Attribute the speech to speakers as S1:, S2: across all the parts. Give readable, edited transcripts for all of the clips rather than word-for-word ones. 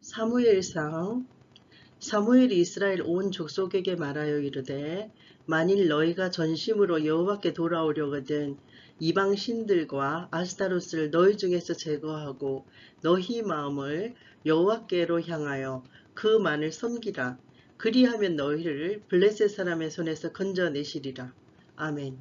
S1: 사무엘상 사무엘이 이스라엘 온 족속에게 말하여 이르되 만일 너희가 전심으로 여호와께 돌아오려거든 이방 신들과 아스타로스를 너희 중에서 제거하고 너희 마음을 여호와께로 향하여 그만을 섬기라. 그리하면 너희를 블레셋 사람의 손에서 건져내시리라. 아멘.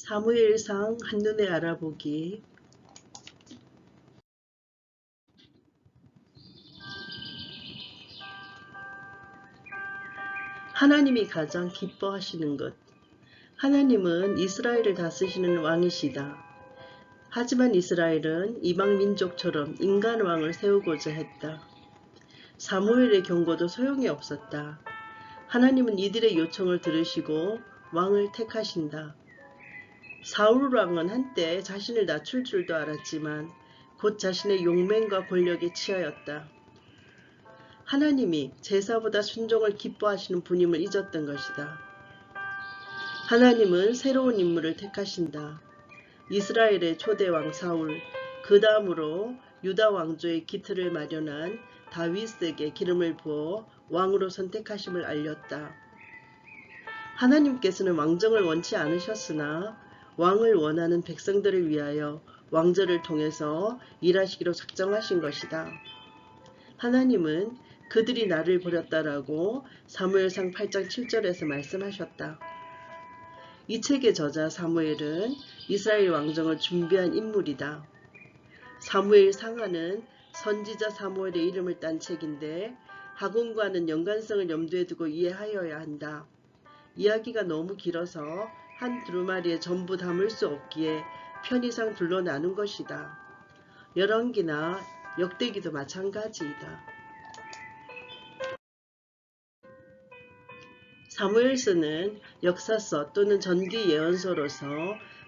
S1: 사무엘상 한눈에 알아보기. 하나님이 가장 기뻐하시는 것. 하나님은 이스라엘을 다스리시는 왕이시다. 하지만 이스라엘은 이방 민족처럼 인간 왕을 세우고자 했다. 사무엘의 경고도 소용이 없었다. 하나님은 이들의 요청을 들으시고 왕을 택하신다. 사울 왕은 한때 자신을 낮출 줄도 알았지만 곧 자신의 용맹과 권력에 취하였다. 하나님이 제사보다 순종을 기뻐하시는 분임을 잊었던 것이다. 하나님은 새로운 인물을 택하신다. 이스라엘의 초대왕 사울, 그 다음으로 유다 왕조의 기틀을 마련한 다윗에게 기름을 부어 왕으로 선택하심을 알렸다. 하나님께서는 왕정을 원치 않으셨으나 왕을 원하는 백성들을 위하여 왕조를 통해서 일하시기로 작정하신 것이다. 하나님은 그들이 나를 버렸다라고 사무엘상 8장 7절에서 말씀하셨다. 이 책의 저자 사무엘은 이스라엘 왕정을 준비한 인물이다. 사무엘 상하는 선지자 사무엘의 이름을 딴 책인데 학원과는 연관성을 염두에 두고 이해하여야 한다. 이야기가 너무 길어서 한 두루마리에 전부 담을 수 없기에 편의상 둘로 나눈 것이다. 열왕기나 역대기도 마찬가지이다. 사무엘서는 역사서 또는 전기 예언서로서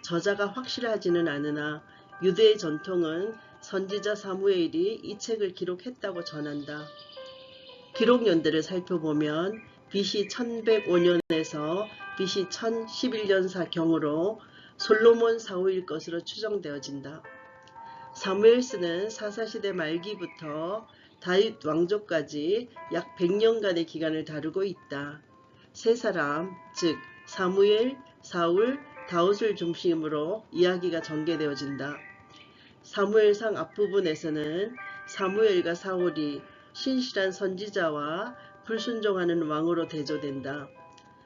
S1: 저자가 확실하지는 않으나 유대의 전통은 선지자 사무엘이 이 책을 기록했다고 전한다. 기록 연대를 살펴보면 BC 1105년에서 BC 1011년사 경으로 솔로몬 사후일 것으로 추정되어진다. 사무엘서는 사사시대 말기부터 다윗 왕조까지 약 100년간의 기간을 다루고 있다. 세 사람, 즉 사무엘, 사울, 다윗을 중심으로 이야기가 전개되어진다. 사무엘상 앞부분에서는 사무엘과 사울이 신실한 선지자와 불순종하는 왕으로 대조된다.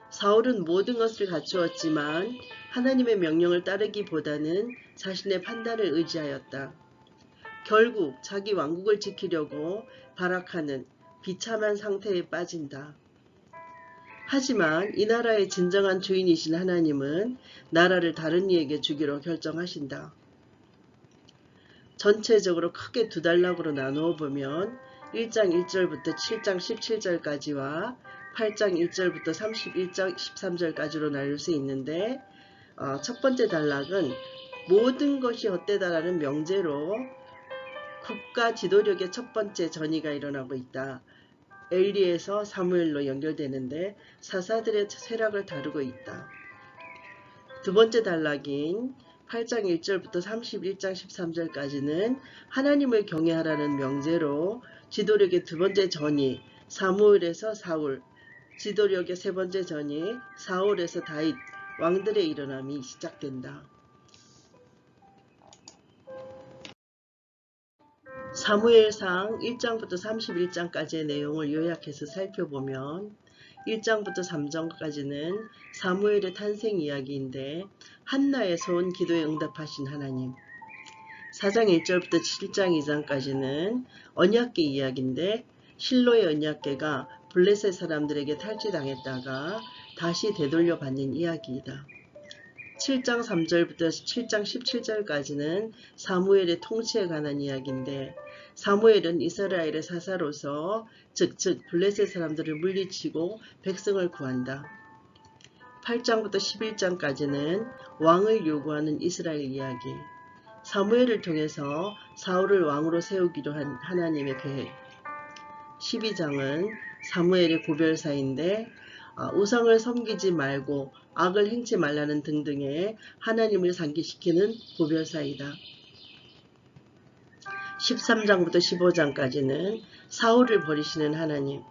S1: 사울은 모든 것을 갖추었지만 하나님의 명령을 따르기보다는 자신의 판단을 의지하였다. 결국 자기 왕국을 지키려고 발악하는 비참한 상태에 빠진다. 하지만 이 나라의 진정한 주인이신 하나님은 나라를 다른 이에게 주기로 결정하신다. 전체적으로 크게 두 단락으로 나누어 보면 1장 1절부터 7장 17절까지와 8장 1절부터 31장 13절까지로 나눌 수 있는데 첫 번째 단락은 모든 것이 헛되다라는 명제로 국가 지도력의 첫 번째 전이가 일어나고 있다. 엘리에서 사무엘로 연결되는데 사사들의 쇠락을 다루고 있다. 두 번째 단락인 8장 1절부터 31장 13절까지는 하나님을 경외하라는 명제로 지도력의 두 번째 전이 사무엘에서 사울, 지도력의 세 번째 전이 사울에서 다윗, 왕들의 일어남이 시작된다. 사무엘상 1장부터 31장까지의 내용을 요약해서 살펴보면 1장부터 3장까지는 사무엘의 탄생 이야기인데 한나의 소원 기도에 응답하신 하나님, 4장 1절부터 7장 2장까지는 언약궤 이야기인데 실로의 언약궤가 블레셋 사람들에게 탈취당했다가 다시 되돌려 받는 이야기이다. 7장 3절부터 7장 17절까지는 사무엘의 통치에 관한 이야기인데 사무엘은 이스라엘의 사사로서 즉 블레셋 사람들을 물리치고 백성을 구한다. 8장부터 11장까지는 왕을 요구하는 이스라엘 이야기, 사무엘을 통해서 사울을 왕으로 세우기로 한 하나님의 계획, 12장은 사무엘의 고별사인데 우상을 섬기지 말고 악을 행치 말라는 등등의 하나님을 상기시키는 고별사이다. 13장부터 15장까지는 사울을 버리시는 하나님,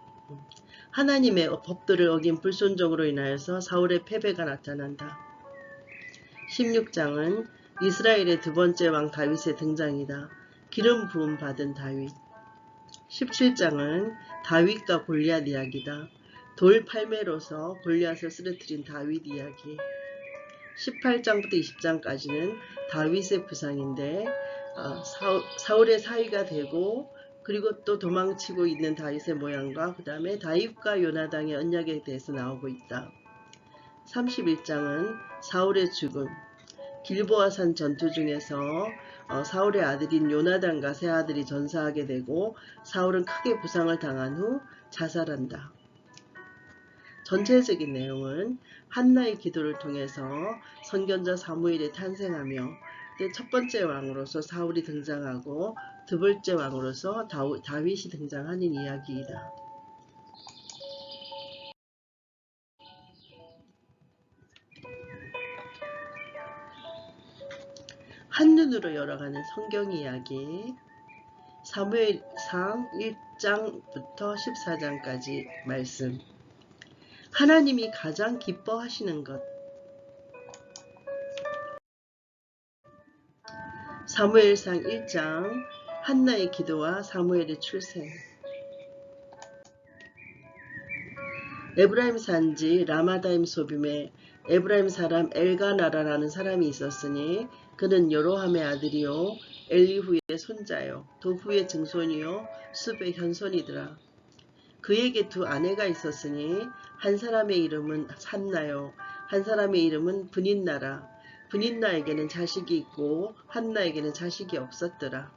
S1: 하나님의 법도를 어긴 불순종으로 인하여서 사울의 패배가 나타난다. 16장은 이스라엘의 두 번째 왕 다윗의 등장이다. 기름 부음 받은 다윗. 17장은 다윗과 골리앗 이야기다. 돌 팔매로서 골리앗을 쓰러뜨린 다윗 이야기. 18장부터 20장까지는 다윗의 부상인데 사울의 사위가 되고 그리고 또 도망치고 있는 다윗의 모양과 그 다음에 다윗과 요나단의 언약에 대해서 나오고 있다. 31장은 사울의 죽음, 길보아산 전투 중에서 사울의 아들인 요나단과 세 아들이 전사하게 되고 사울은 크게 부상을 당한 후 자살한다. 전체적인 내용은 한나의 기도를 통해서 선견자 사무엘이 탄생하며 첫 번째 왕으로서 사울이 등장하고 두 번째 왕으로서 다윗이 등장하는 이야기이다. 한눈으로 열어가는 성경 이야기. 사무엘상 1장부터 14장까지 말씀. 하나님이 가장 기뻐하시는 것. 사무엘상 1장 한나의 기도와 사무엘의 출생. 에브라임 산지 라마다임 소빔에 에브라임 사람 엘가나라라는 사람이 있었으니 그는 여로함의 아들이요 엘리후의 손자요 도후의 증손이요 숲의 현손이더라. 그에게 두 아내가 있었으니 한 사람의 이름은 한나요 한 사람의 이름은 브닌나라. 브닌나에게는 자식이 있고 한나에게는 자식이 없었더라.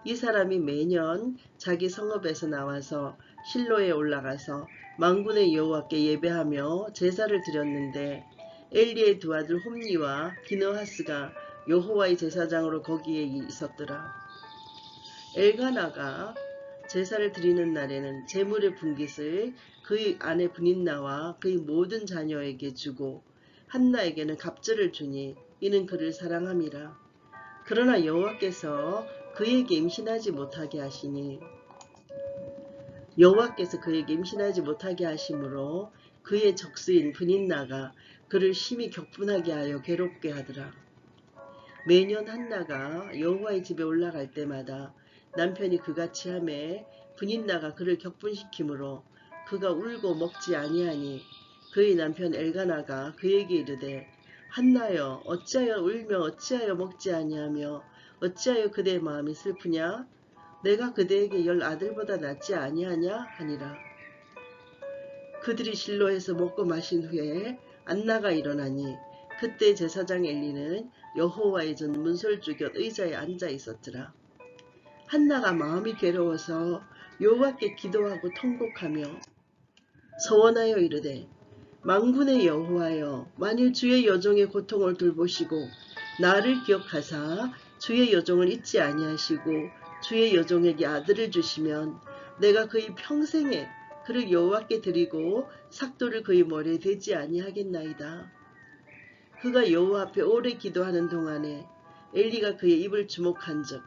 S1: 이 사람이 매년 자기 성읍에서 나와서 실로에 올라가서 만군의 여호와께 예배하며 제사를 드렸는데 엘리의 두 아들 홈니와 비느하스가 여호와의 제사장으로 거기에 있었더라. 엘가나가 제사를 드리는 날에는 제물의 분깃을 그의 아내 브닌나와 그의 모든 자녀에게 주고 한나에게는 갑절을 주니 이는 그를 사랑함이라. 그러나 여호와께서 그에게 임신하지 못하게 하시니 여호와께서 그에게 임신하지 못하게 하심으로 그의 적수인 브닌나가 그를 심히 격분하게 하여 괴롭게 하더라. 매년 한나가 여호와의 집에 올라갈 때마다 남편이 그같이 하매 브닌나가 그를 격분시키므로 그가 울고 먹지 아니하니 그의 남편 엘가나가 그에게 이르되 한나여 어찌하여 울며 어찌하여 먹지 아니하며 어찌하여 그대의 마음이 슬프냐? 내가 그대에게 10 아들보다 낫지 아니하냐 하니라. 그들이 실로에서 먹고 마신 후에 안나가 일어나니 그때 제사장 엘리는 여호와의 전 문설주 곁 의자에 앉아 있었더라. 한나가 마음이 괴로워서 여호와께 기도하고 통곡하며 서원하여 이르되 만군의 여호와여 만일 주의 여종의 고통을 돌보시고 나를 기억하사 주의 여종을 잊지 아니하시고 주의 여종에게 아들을 주시면 내가 그의 평생에 그를 여호와께 드리고 삭도를 그의 머리에 대지 아니하겠나이다. 그가 여호와 앞에 오래 기도하는 동안에 엘리가 그의 입을 주목한즉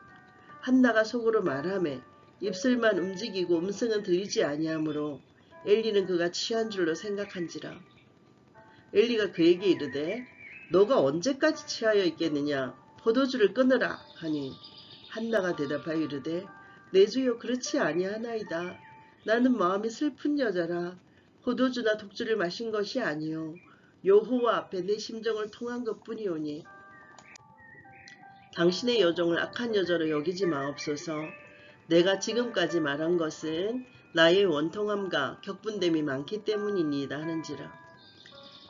S1: 한나가 속으로 말하매 입술만 움직이고 음성은 들리지 아니하므로 엘리는 그가 취한 줄로 생각한지라. 엘리가 그에게 이르되 너가 언제까지 취하여 있겠느냐 포도주를 끊으라 하니 한나가 대답하여 이르되 내 주여 그렇지 아니하나이다. 나는 마음이 슬픈 여자라 포도주나 독주를 마신 것이 아니요 여호와 앞에 내 심정을 통한 것뿐이오니 당신의 여종을 악한 여자로 여기지 마옵소서. 내가 지금까지 말한 것은 나의 원통함과 격분됨이 많기 때문이니이다 하는지라.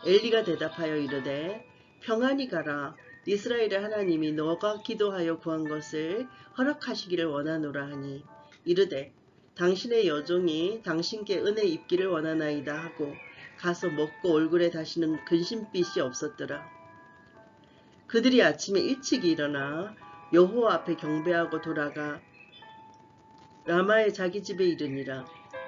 S1: 엘리가 대답하여 이르되 평안히 가라. 이스라엘의 하나님이 너가 기도하여 구한 것을 허락하시기를 원하노라 하니 이르되 당신의 여종이 당신께 은혜 입기를 원하나이다 하고 가서 먹고 얼굴에 다시는 근심빛이 없었더라. 그들이 아침에 일찍 일어나 여호와 앞에 경배하고 돌아가 라마의 자기 집에 이르니라.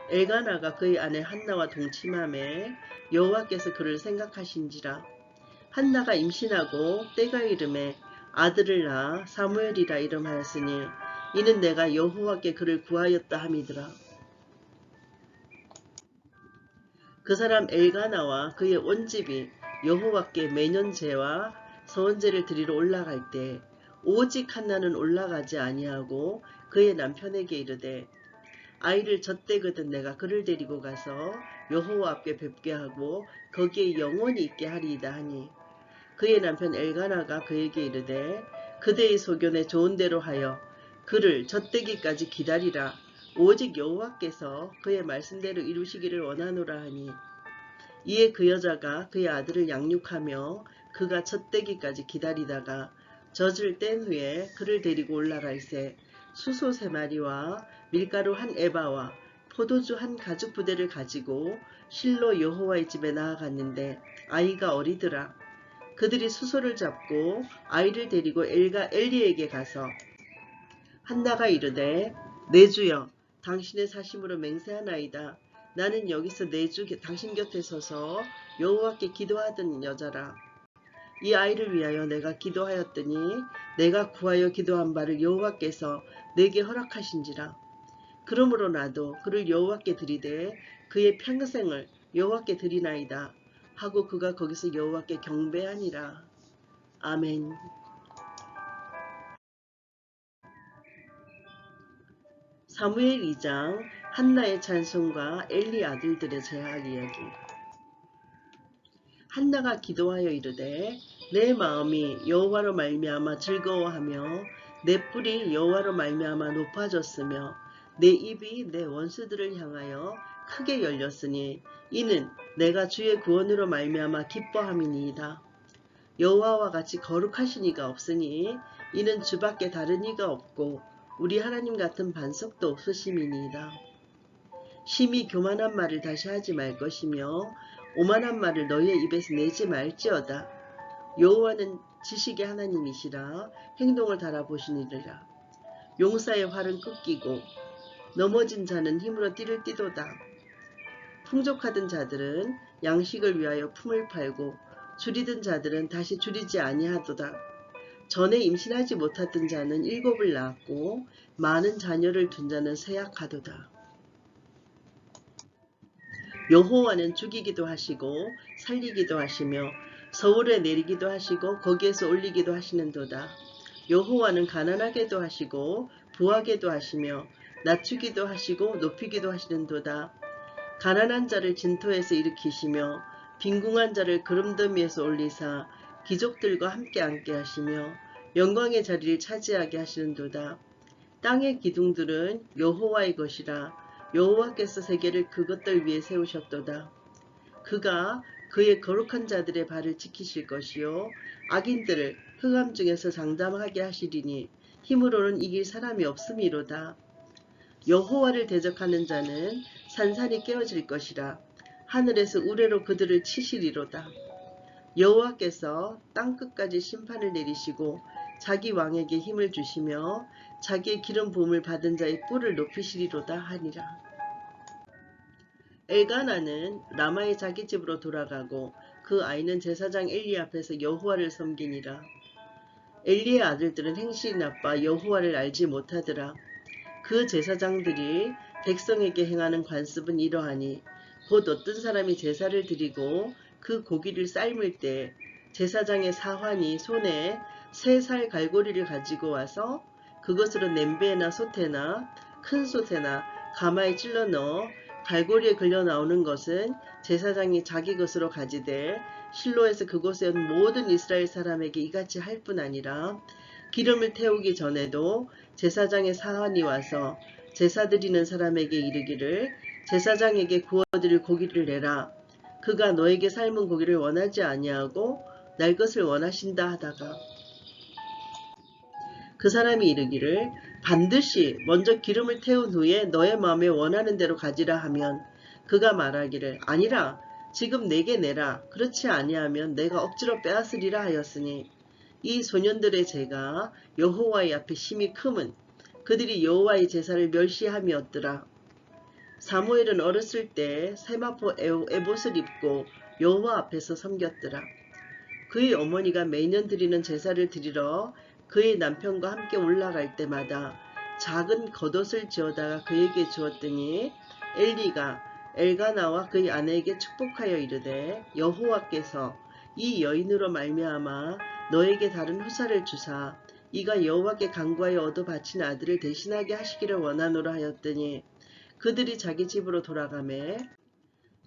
S1: 엘가나가 그의 아내 한나와 동침하매 여호와께서 그를 생각하신지라. 한나가 임신하고 때가 이름에 아들을 낳아 사무엘이라 이름하였으니 이는 내가 여호와께 그를 구하였다 함이더라. 그 사람 엘가나와 그의 온 집이 여호와께 매년 제와 서원제를 드리러 올라갈 때 오직 한나는 올라가지 아니하고 그의 남편에게 이르되 아이를 젖대거든 내가 그를 데리고 가서 여호와 앞에 뵙게 하고 거기에 영원히 있게 하리이다 하니 그의 남편 엘가나가 그에게 이르되 그대의 소견에 좋은 대로 하여 그를 젖대기까지 기다리라. 오직 여호와께서 그의 말씀대로 이루시기를 원하노라 하니 이에 그 여자가 그의 아들을 양육하며 그가 젖대기까지 기다리다가 젖을 뗀 후에 그를 데리고 올라갈새 수소 3마리와 밀가루 1에바와 포도주 1가죽 부대를 가지고 실로 여호와의 집에 나아갔는데 아이가 어리더라. 그들이 수소를 잡고 아이를 데리고 엘리에게 가서 한나가 이르되 내 주여 당신의 사심으로 맹세하나이다. 나는 여기서 내 주 당신 곁에 서서 여호와께 기도하던 여자라. 이 아이를 위하여 내가 기도하였더니 내가 구하여 기도한 바를 여호와께서 내게 허락하신지라. 그러므로 나도 그를 여호와께 드리되 그의 평생을 여호와께 드리나이다 하고 그가 거기서 여호와께 경배하니라. 아멘. 사무엘 2장 한나의 찬송과 엘리 아들들의 제학 이야기. 한나가 기도하여 이르되 내 마음이 여호와로 말미암아 즐거워하며 내 뿔이 여호와로 말미암아 높아졌으며 내 입이 내 원수들을 향하여 크게 열렸으니 이는 내가 주의 구원으로 말미암아 기뻐함이니이다. 여호와와 같이 거룩하신 이가 없으니 이는 주밖에 다른 이가 없고 우리 하나님 같은 반석도 없으심이니이다. 심히 교만한 말을 다시 하지 말 것이며 오만한 말을 너희의 입에서 내지 말지어다. 여호와는 지식의 하나님이시라 행동을 달아보시니라. 용사의 활은 꺾이고 넘어진 자는 힘으로 띠를 띠도다. 풍족하던 자들은 양식을 위하여 품을 팔고 줄이던 자들은 다시 줄이지 아니하도다. 전에 임신하지 못했던 자는 7을 낳았고 많은 자녀를 둔 자는 쇠약하도다. 여호와는 죽이기도 하시고 살리기도 하시며 서울에 내리기도 하시고 거기에서 올리기도 하시는도다. 여호와는 가난하게도 하시고 부하게도 하시며 낮추기도 하시고 높이기도 하시는도다. 가난한 자를 진토에서 일으키시며 빈궁한 자를 그름더미에서 올리사 귀족들과 함께 앉게 하시며 영광의 자리를 차지하게 하시는도다. 땅의 기둥들은 여호와의 것이라. 여호와께서 세계를 그것들 위에 세우셨도다. 그가 그의 거룩한 자들의 발을 지키실 것이요 악인들을 흑암 중에서 장담하게 하시리니 힘으로는 이길 사람이 없음이로다. 여호와를 대적하는 자는 산산이 깨어질 것이라. 하늘에서 우레로 그들을 치시리로다. 여호와께서 땅끝까지 심판을 내리시고 자기 왕에게 힘을 주시며 자기의 기름 부음을 받은 자의 뿔을 높이시리로다 하니라. 엘가나는 라마의 자기 집으로 돌아가고 그 아이는 제사장 엘리 앞에서 여호와를 섬기니라. 엘리의 아들들은 행실이 나빠 여호와를 알지 못하더라. 그 제사장들이 백성에게 행하는 관습은 이러하니 곧 어떤 사람이 제사를 드리고 그 고기를 삶을 때 제사장의 사환이 손에 3살 갈고리를 가지고 와서 그것으로 냄비에나 솥에나 큰 솥에나 가마에 찔러 넣어 갈고리에 걸려 나오는 것은 제사장이 자기 것으로 가지되 실로에서 그곳에 온 모든 이스라엘 사람에게 이같이 할 뿐 아니라 기름을 태우기 전에도 제사장의 사환이 와서 제사 드리는 사람에게 이르기를 제사장에게 구워드릴 고기를 내라. 그가 너에게 삶은 고기를 원하지 아니하고 날 것을 원하신다 하다가 그 사람이 이르기를 반드시 먼저 기름을 태운 후에 너의 마음에 원하는 대로 가지라 하면 그가 말하기를 아니라 지금 내게 내라. 그렇지 아니하면 내가 억지로 빼앗으리라 하였으니 이 소년들의 죄가 여호와의 앞에 심히 크면 그들이 여호와의 제사를 멸시함이었더라. 사무엘은 어렸을 때 세마포 에봇을 입고 여호와 앞에서 섬겼더라. 그의 어머니가 매년 드리는 제사를 드리러 그의 남편과 함께 올라갈 때마다 작은 겉옷을 지어다가 그에게 주었더니 엘리가 엘가나와 그의 아내에게 축복하여 이르되 여호와께서 이 여인으로 말미암아 너에게 다른 후사를 주사 이가 여호와께 간구하여 얻어 바친 아들을 대신하게 하시기를 원하노라 하였더니 그들이 자기 집으로 돌아가매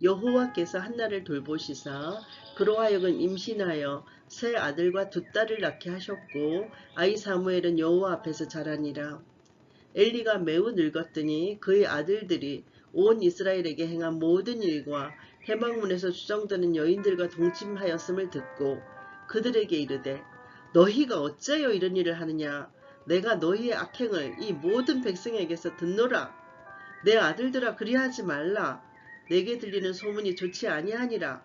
S1: 여호와께서 한나를 돌보시사 그로 하여금 임신하여 3 아들과 2 딸을 낳게 하셨고 아이 사무엘은 여호와 앞에서 자라니라. 엘리가 매우 늙었더니 그의 아들들이 온 이스라엘에게 행한 모든 일과 해방문에서 추정되는 여인들과 동침하였음을 듣고 그들에게 이르되 너희가 어찌하여 이런 일을 하느냐. 내가 너희의 악행을 이 모든 백성에게서 듣노라. 내 아들들아 그리하지 말라. 내게 들리는 소문이 좋지 아니하니라.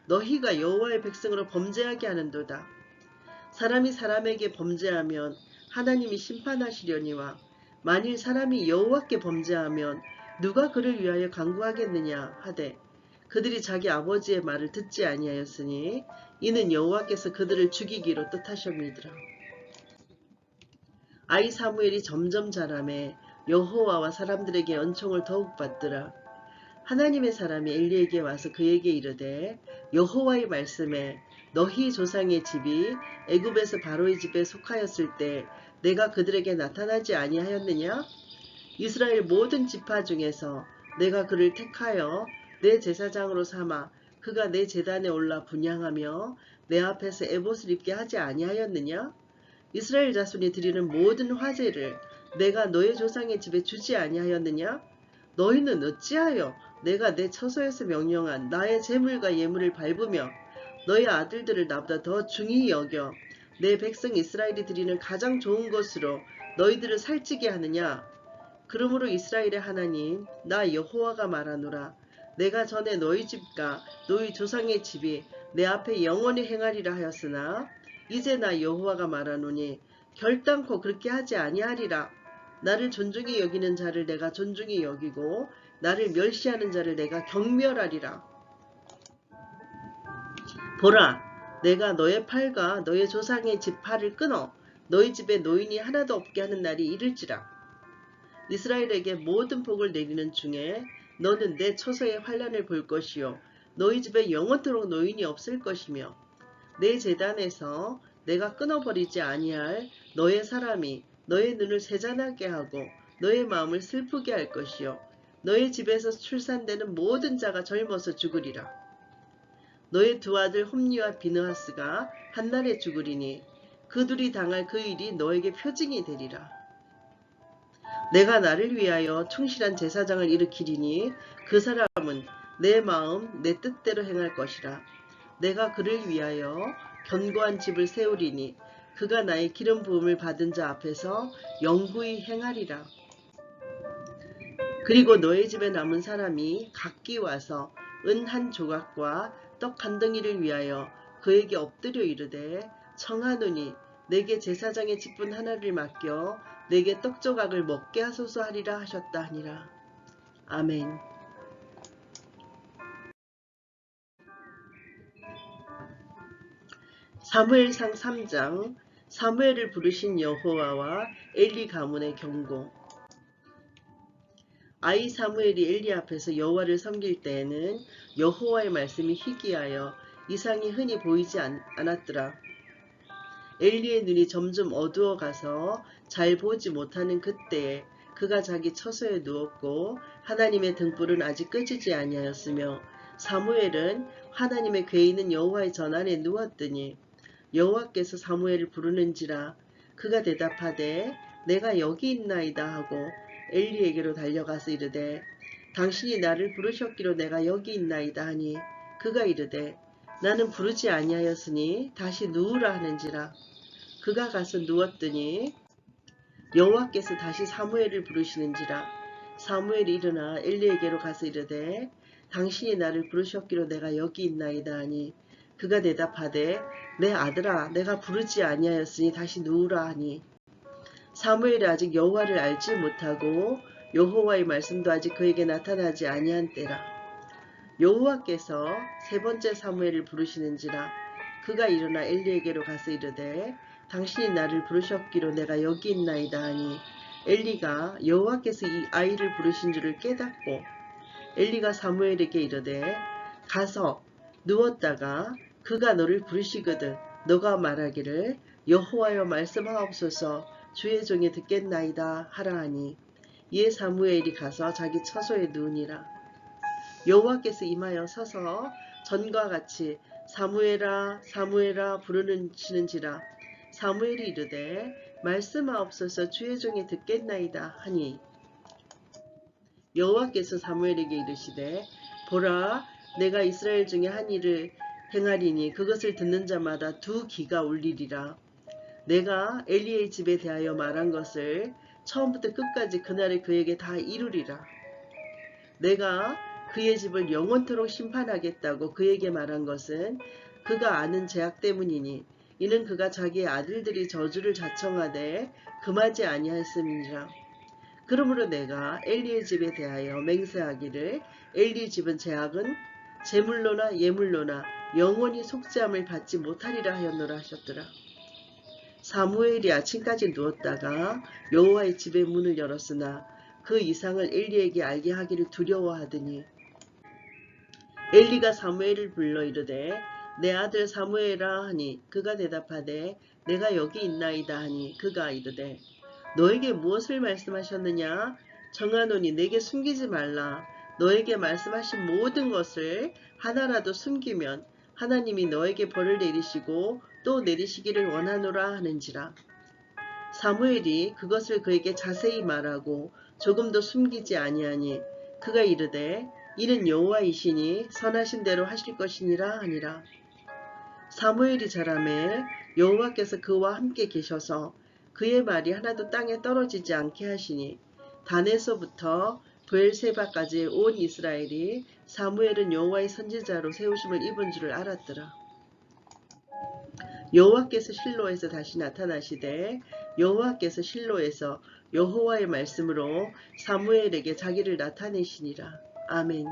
S1: 너희가 여호와의 백성으로 범죄하게 하는도다. 사람이 사람에게 범죄하면 하나님이 심판하시려니와 만일 사람이 여호와께 범죄하면 누가 그를 위하여 간구하겠느냐 하되 그들이 자기 아버지의 말을 듣지 아니하였으니 이는 여호와께서 그들을 죽이기로 뜻하셨느니라. 아이 사무엘이 점점 자라매 여호와와 사람들에게 은총을 더욱 받더라. 하나님의 사람이 엘리에게 와서 그에게 이르되 여호와의 말씀에 너희 조상의 집이 애굽에서 바로의 집에 속하였을 때 내가 그들에게 나타나지 아니하였느냐? 이스라엘 모든 지파 중에서 내가 그를 택하여 내 제사장으로 삼아 그가 내 제단에 올라 분향하며 내 앞에서 에봇을 입게 하지 아니하였느냐? 이스라엘 자손이 드리는 모든 화제를 내가 너의 조상의 집에 주지 아니하였느냐? 너희는 어찌하여 내가 내 처소에서 명령한 나의 재물과 예물을 밟으며 너희 아들들을 나보다 더 중히 여겨 내 백성 이스라엘이 드리는 가장 좋은 것으로 너희들을 살찌게 하느냐? 그러므로 이스라엘의 하나님 나 여호와가 말하노라. 내가 전에 너희 집과 너희 조상의 집이 내 앞에 영원히 행하리라 하였으나 이제 나 여호와가 말하노니 결단코 그렇게 하지 아니하리라. 나를 존중히 여기는 자를 내가 존중히 여기고 나를 멸시하는 자를 내가 경멸하리라. 보라, 내가 너의 팔과 너의 조상의 집 팔을 끊어 너희 집에 노인이 하나도 없게 하는 날이 이를지라. 이스라엘에게 모든 복을 내리는 중에 너는 내 처소의 환난을 볼 것이요 너희 집에 영원토록 노인이 없을 것이며 내 제단에서 내가 끊어버리지 아니할 너의 사람이 너의 눈을 세잔하게 하고 너의 마음을 슬프게 할 것이요 너의 집에서 출산되는 모든 자가 젊어서 죽으리라. 너의 두 아들 홈니와 비느하스가 한날에 죽으리니 그들이 당할 그 일이 너에게 표징이 되리라. 내가 나를 위하여 충실한 제사장을 일으키리니 그 사람은 내 마음 내 뜻대로 행할 것이라. 내가 그를 위하여 견고한 집을 세우리니 그가 나의 기름 부음을 받은 자 앞에서 영구히 행하리라. 그리고 너의 집에 남은 사람이 각기 와서 은 한 조각과 떡 한 덩이를 위하여 그에게 엎드려 이르되 청하노니 내게 제사장의 직분 하나를 맡겨 내게 떡 조각을 먹게 하소서 하리라 하셨다 하니라. 아멘. 사무엘상 3장 사무엘을 부르신 여호와와 엘리 가문의 경고. 아이 사무엘이 엘리 앞에서 여호와를 섬길 때에는 여호와의 말씀이 희귀하여 이상이 흔히 보이지 않았더라. 엘리의 눈이 점점 어두워가서 잘 보지 못하는 그때에 그가 자기 처소에 누웠고 하나님의 등불은 아직 끄지지 아니하였으며 사무엘은 하나님의 궤 있는 여호와의 전안에 누웠더니 여호와께서 사무엘을 부르는지라. 그가 대답하되 내가 여기 있나이다 하고 엘리에게로 달려가서 이르되 당신이 나를 부르셨기로 내가 여기 있나이다 하니 그가 이르되 나는 부르지 아니하였으니 다시 누우라 하는지라. 그가 가서 누웠더니 여호와께서 다시 사무엘을 부르시는지라. 사무엘이 일어나 엘리에게로 가서 이르되 당신이 나를 부르셨기로 내가 여기 있나이다 하니 그가 대답하되 내 아들아 내가 부르지 아니하였으니 다시 누우라 하니 사무엘이 아직 여호와를 알지 못하고 여호와의 말씀도 아직 그에게 나타나지 아니한 때라. 여호와께서 세 번째 사무엘을 부르시는지라. 그가 일어나 엘리에게로 가서 이르되 당신이 나를 부르셨기로 내가 여기 있나이다 하니 엘리가 여호와께서 이 아이를 부르신 줄을 깨닫고 엘리가 사무엘에게 이르되 가서 누웠다가 그가 너를 부르시거든 너가 말하기를 여호와여 말씀하옵소서 주의 종이 듣겠나이다 하라 하니 이에 사무엘이 가서 자기 처소에 누우니라. 여호와께서 임하여 서서 전과 같이 사무엘아 사무엘아 부르시는지라. 사무엘이 이르되 말씀하옵소서 주의 종이 듣겠나이다 하니 여호와께서 사무엘에게 이르시되 보라 내가 이스라엘 중에 한 일을 행하리니 그것을 듣는 자마다 두 귀가 울리리라. 내가 엘리의 집에 대하여 말한 것을 처음부터 끝까지 그날에 그에게 다 이루리라. 내가 그의 집을 영원토록 심판하겠다고 그에게 말한 것은 그가 아는 죄악 때문이니 이는 그가 자기의 아들들이 저주를 자청하되 금하지 아니하였음이니라. 그러므로 내가 엘리의 집에 대하여 맹세하기를 엘리 집은 죄악은 제물로나 예물로나 영원히 속죄함을 받지 못하리라 하였노라 하셨더라. 사무엘이 아침까지 누웠다가 여호와의 집의 문을 열었으나 그 이상을 엘리에게 알게 하기를 두려워하더니 엘리가 사무엘을 불러 이르되 내 아들 사무엘아 하니 그가 대답하되 내가 여기 있나이다 하니 그가 이르되 너에게 무엇을 말씀하셨느냐? 정하노니 내게 숨기지 말라. 너에게 말씀하신 모든 것을 하나라도 숨기면 하나님이 너에게 벌을 내리시고 또 내리시기를 원하노라 하는지라. 사무엘이 그것을 그에게 자세히 말하고 조금도 숨기지 아니하니 그가 이르되 이는 여호와이시니 선하신 대로 하실 것이니라 하니라. 사무엘이 자라매 여호와께서 그와 함께 계셔서 그의 말이 하나도 땅에 떨어지지 않게 하시니 단에서부터 브엘세바까지 온 이스라엘이 사무엘은 여호와의 선지자로 세우심을 입은 줄을 알았더라. 여호와께서 실로에서 다시 나타나시되 여호와께서 실로에서 여호와의 말씀으로 사무엘에게 자기를 나타내시니라. 아멘.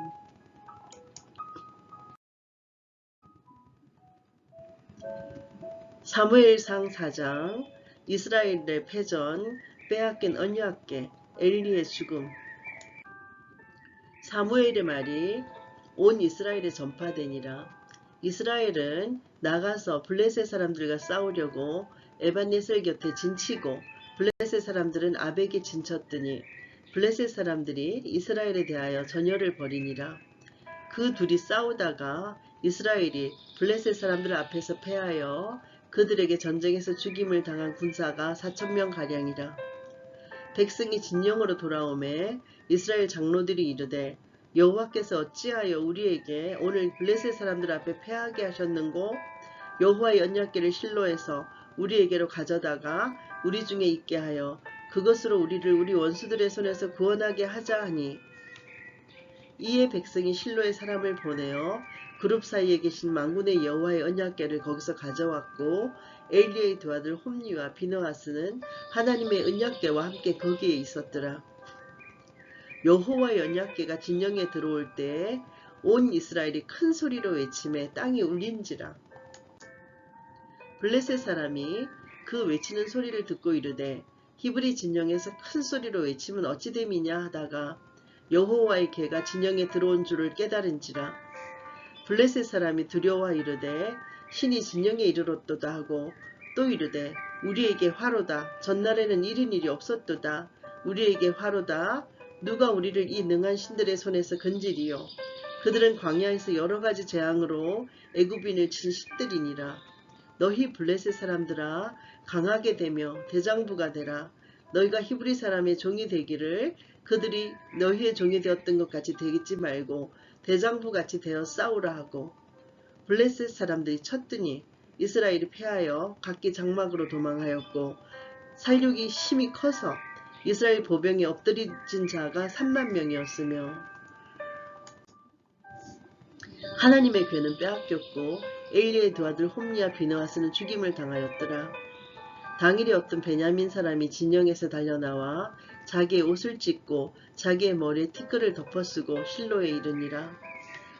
S1: 사무엘상 4장. 이스라엘의 패전, 빼앗긴 언약궤, 엘리의 죽음. 사무엘의 말이 온 이스라엘에 전파되니라. 이스라엘은 나가서 블레셋 사람들과 싸우려고 에반예셀 곁에 진치고 블레셋 사람들은 아벡에 진쳤더니 블레셋 사람들이 이스라엘에 대하여 전열을 벌이니라. 그 둘이 싸우다가 이스라엘이 블레셋 사람들 앞에서 패하여 그들에게 전쟁에서 죽임을 당한 군사가 4,000명가량이라. 백성이 진영으로 돌아오매 이스라엘 장로들이 이르되 여호와께서 어찌하여 우리에게 오늘 블레셋 사람들 앞에 패하게 하셨는고 여호와의 언약궤를 실로에서 우리에게로 가져다가 우리 중에 있게 하여 그것으로 우리를 우리 원수들의 손에서 구원하게 하자 하니 이에 백성이 실로에 사람을 보내어 그룹 사이에 계신 만군의 여호와의 언약궤를 거기서 가져왔고 엘리의 두 아들 홈니와 비느하스는 하나님의 언약궤와 함께 거기에 있었더라. 여호와의 언약궤가 진영에 들어올 때에 온 이스라엘이 큰 소리로 외치매 땅이 울린지라. 블레셋 사람이 그 외치는 소리를 듣고 이르되 히브리 진영에서 큰 소리로 외치면 어찌 됨이냐 하다가 여호와의 궤가 진영에 들어온 줄을 깨달은지라. 블레셋 사람이 두려워 이르되 신이 진영에 이르렀도다 하고 또 이르되 우리에게 화로다. 전날에는 이런 일이 없었도다. 우리에게 화로다. 누가 우리를 이 능한 신들의 손에서 건지리요. 그들은 광야에서 여러가지 재앙으로 애굽인을 친 신들이니라. 너희 블레셋 사람들아 강하게 되며 대장부가 되라. 너희가 히브리 사람의 종이 되기를 그들이 너희의 종이 되었던 것 같이 되겠지 말고 대장부같이 되어 싸우라 하고 블레셋 사람들이 쳤더니 이스라엘이 패하여 각기 장막으로 도망하였고 살육이 심히 커서 이스라엘 보병에 엎드려진 자가 3만 명이었으며 하나님의 궤는 빼앗겼고 엘리의 두 아들 홈니와 비느하스는 죽임을 당하였더라. 당일에 어떤 베냐민 사람이 진영에서 달려나와 자기의 옷을 찢고 자기의 머리에 티끌을 덮어쓰고 실로에 이르니라.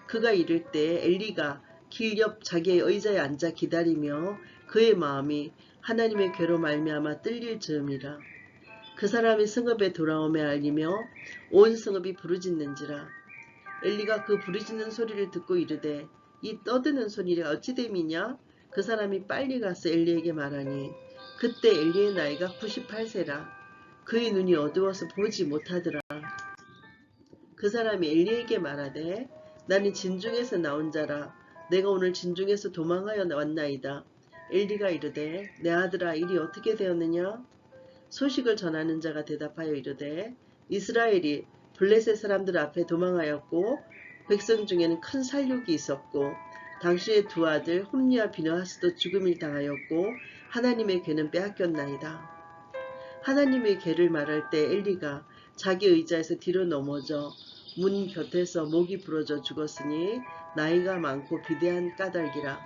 S1: 그가 이를 때 엘리가 길 옆 자기의 의자에 앉아 기다리며 그의 마음이 하나님의 궤로 말미암아 뜰릴 즈음이라. 그 사람이 성읍에 돌아오매 알리며 온 성읍이 부르짖는지라. 엘리가 그 부르짖는 소리를 듣고 이르되 이 떠드는 소리가 어찌 됨이냐? 그 사람이 빨리 가서 엘리에게 말하니 그때 엘리의 나이가 98세라. 그의 눈이 어두워서 보지 못하더라. 그 사람이 엘리에게 말하되 나는 진중에서 나온 자라. 내가 오늘 진중에서 도망하여 왔나이다. 엘리가 이르되 내 아들아 일이 어떻게 되었느냐? 소식을 전하는 자가 대답하여 이르되 이스라엘이 블레셋 사람들 앞에 도망하였고 백성 중에는 큰 살육이 있었고 당신의 두 아들 홈니와 비느하스도 죽음을 당하였고 하나님의 궤는 빼앗겼나이다. 하나님의 궤를 말할 때 엘리가 자기 의자에서 뒤로 넘어져 문 곁에서 목이 부러져 죽었으니 나이가 많고 비대한 까닭이라.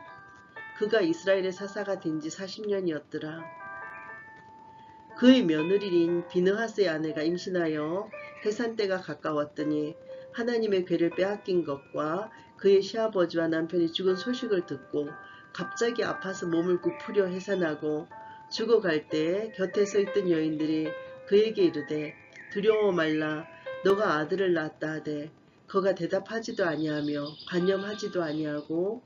S1: 그가 이스라엘의 사사가 된 지 40년이었더라. 그의 며느리인 비느하스의 아내가 임신하여 해산 때가 가까웠더니 하나님의 궤를 빼앗긴 것과 그의 시아버지와 남편이 죽은 소식을 듣고 갑자기 아파서 몸을 굽으려 해산하고 죽어갈 때에 곁에 서 있던 여인들이 그에게 이르되 두려워 말라 너가 아들을 낳았다 하되 그가 대답하지도 아니하며 관념하지도 아니하고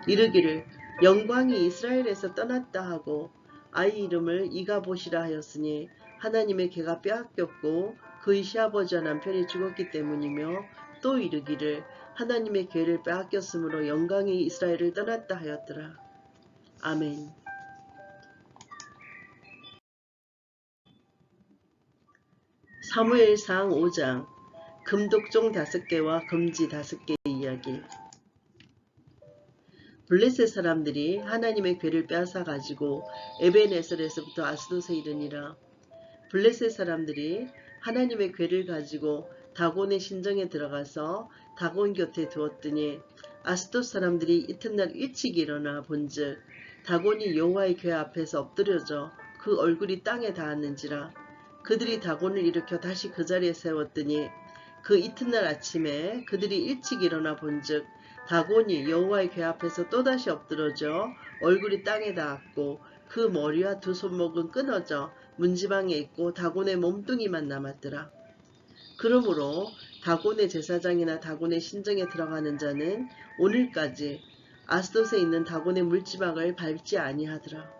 S1: 이르기를 영광이 이스라엘에서 떠났다 하고 아이 이름을 이가봇이라 하였으니 하나님의 개가 빼앗겼고 그의 시아버지와 남편이 죽었기 때문이며 또 이르기를 하나님의 개를 빼앗겼으므로 영광이 이스라엘을 떠났다 하였더라. 아멘. 사무엘상 5장 금독종 5개와 금지 5개의 이야기. 블레셋 사람들이 하나님의 궤를 빼앗아 가지고 에벤에셀에서부터 아스돗에 이르니라. 블레셋 사람들이 하나님의 궤를 가지고 다곤의 신정에 들어가서 다곤 곁에 두었더니 아스돗 사람들이 이튿날 일찍 일어나 본즉 다곤이 여호와의 궤 앞에서 엎드려져 그 얼굴이 땅에 닿았는지라. 그들이 다곤을 일으켜 다시 그 자리에 세웠더니 그 이튿날 아침에 그들이 일찍 일어나 본즉 다곤이 여호와의 궤 앞에서 또다시 엎드러져 얼굴이 땅에 닿았고 그 머리와 두 손목은 끊어져 문지방에 있고 다곤의 몸뚱이만 남았더라. 그러므로 다곤의 제사장이나 다곤의 신정에 들어가는 자는 오늘까지 아스돗에 있는 다곤의 물지방을 밟지 아니하더라.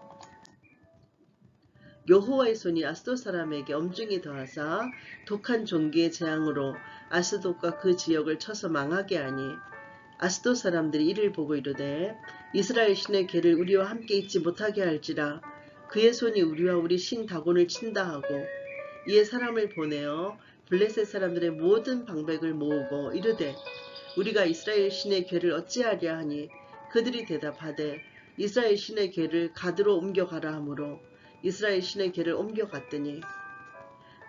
S1: 여호와의 손이 아스돗 사람에게 엄중히 더하사 독한 종기의 재앙으로 아스돗과 그 지역을 쳐서 망하게 하니 아스돗 사람들이 이를 보고 이르되 이스라엘 신의 궤를 우리와 함께 있지 못하게 할지라 그의 손이 우리와 우리 신 다곤을 친다 하고 이에 사람을 보내어 블레셋 사람들의 모든 방백을 모으고 이르되 우리가 이스라엘 신의 궤를 어찌하랴 하니 그들이 대답하되 이스라엘 신의 궤를 가드로 옮겨가라 하므로 이스라엘 신의 궤를 옮겨갔더니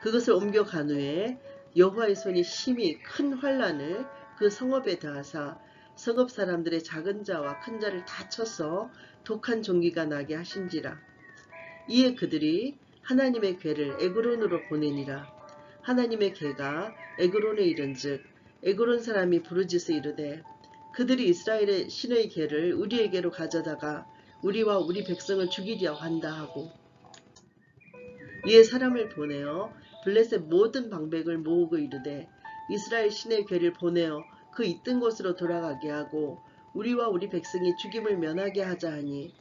S1: 그것을 옮겨간 후에 여호와의 손이 심히 큰 환란을 그 성읍에 더하사 성읍 사람들의 작은 자와 큰 자를 다 쳐서 독한 종기가 나게 하신지라. 이에 그들이 하나님의 궤를 에그론으로 보내니라. 하나님의 궤가 에그론에 이른즉 에그론 사람이 부르짖어 이르되 그들이 이스라엘의 신의 궤를 우리에게로 가져다가 우리와 우리 백성을 죽이려 한다 하고 이에 사람을 보내어 블레셋 모든 방백을 모으고 이르되 이스라엘 신의 궤를 보내어 그 있던 곳으로 돌아가게 하고 우리와 우리 백성이 죽임을 면하게 하자 하니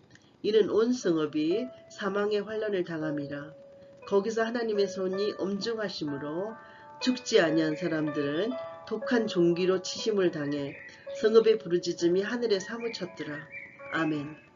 S1: 이는 온 성읍이 사망의 환란을 당함이라. 거기서 하나님의 손이 엄중하심으로 죽지 아니한 사람들은 독한 종기로 치심을 당해 성읍의 부르짖음이 하늘에 사무쳤더라. 아멘.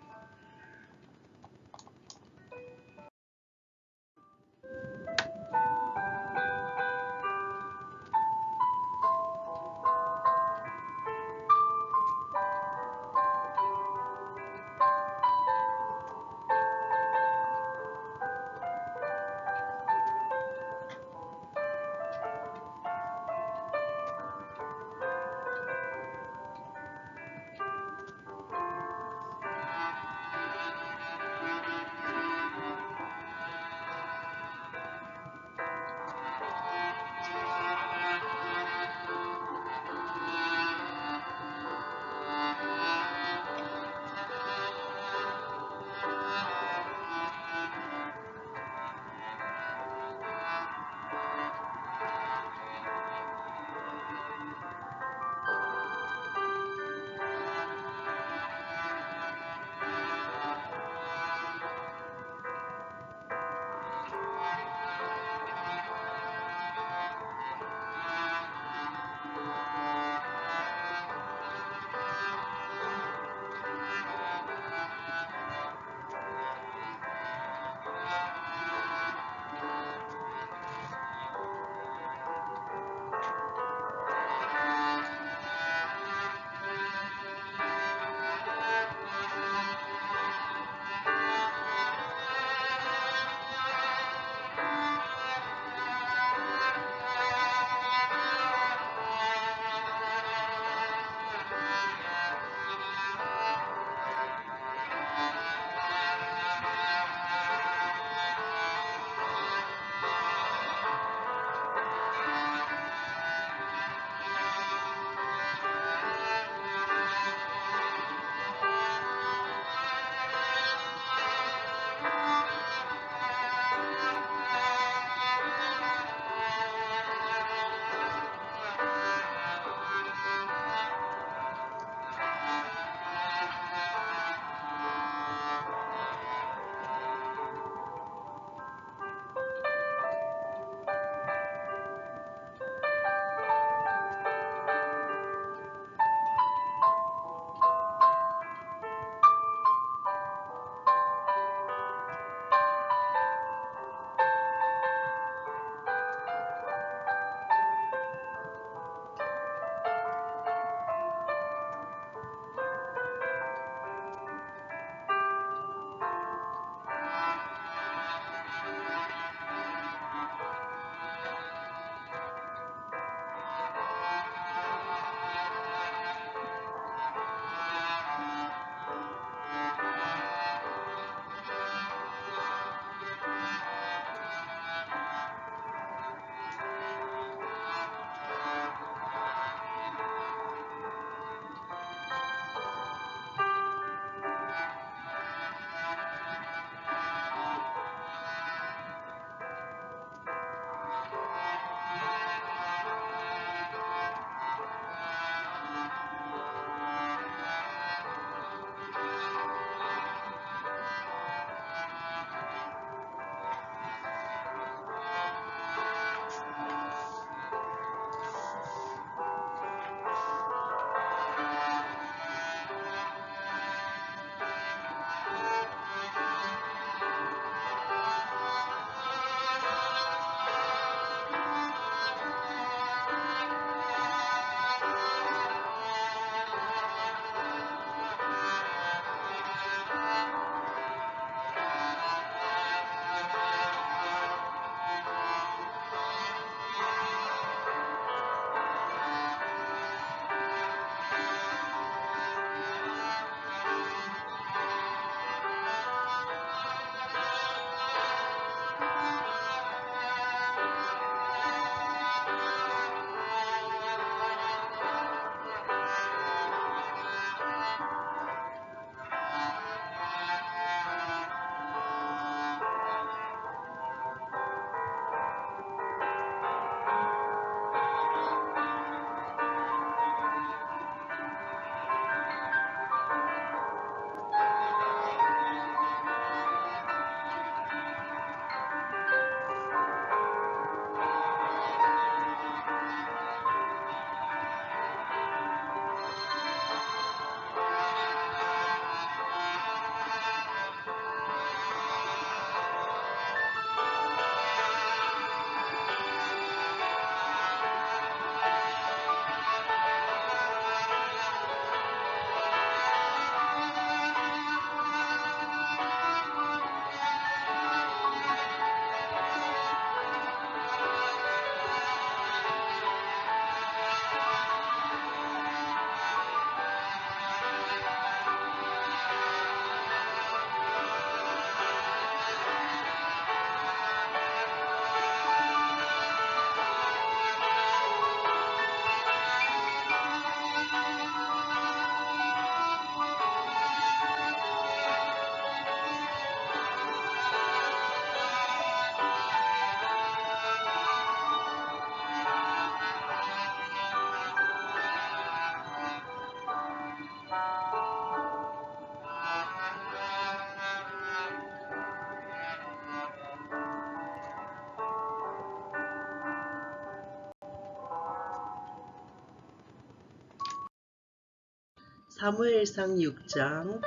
S1: 사무엘상 6장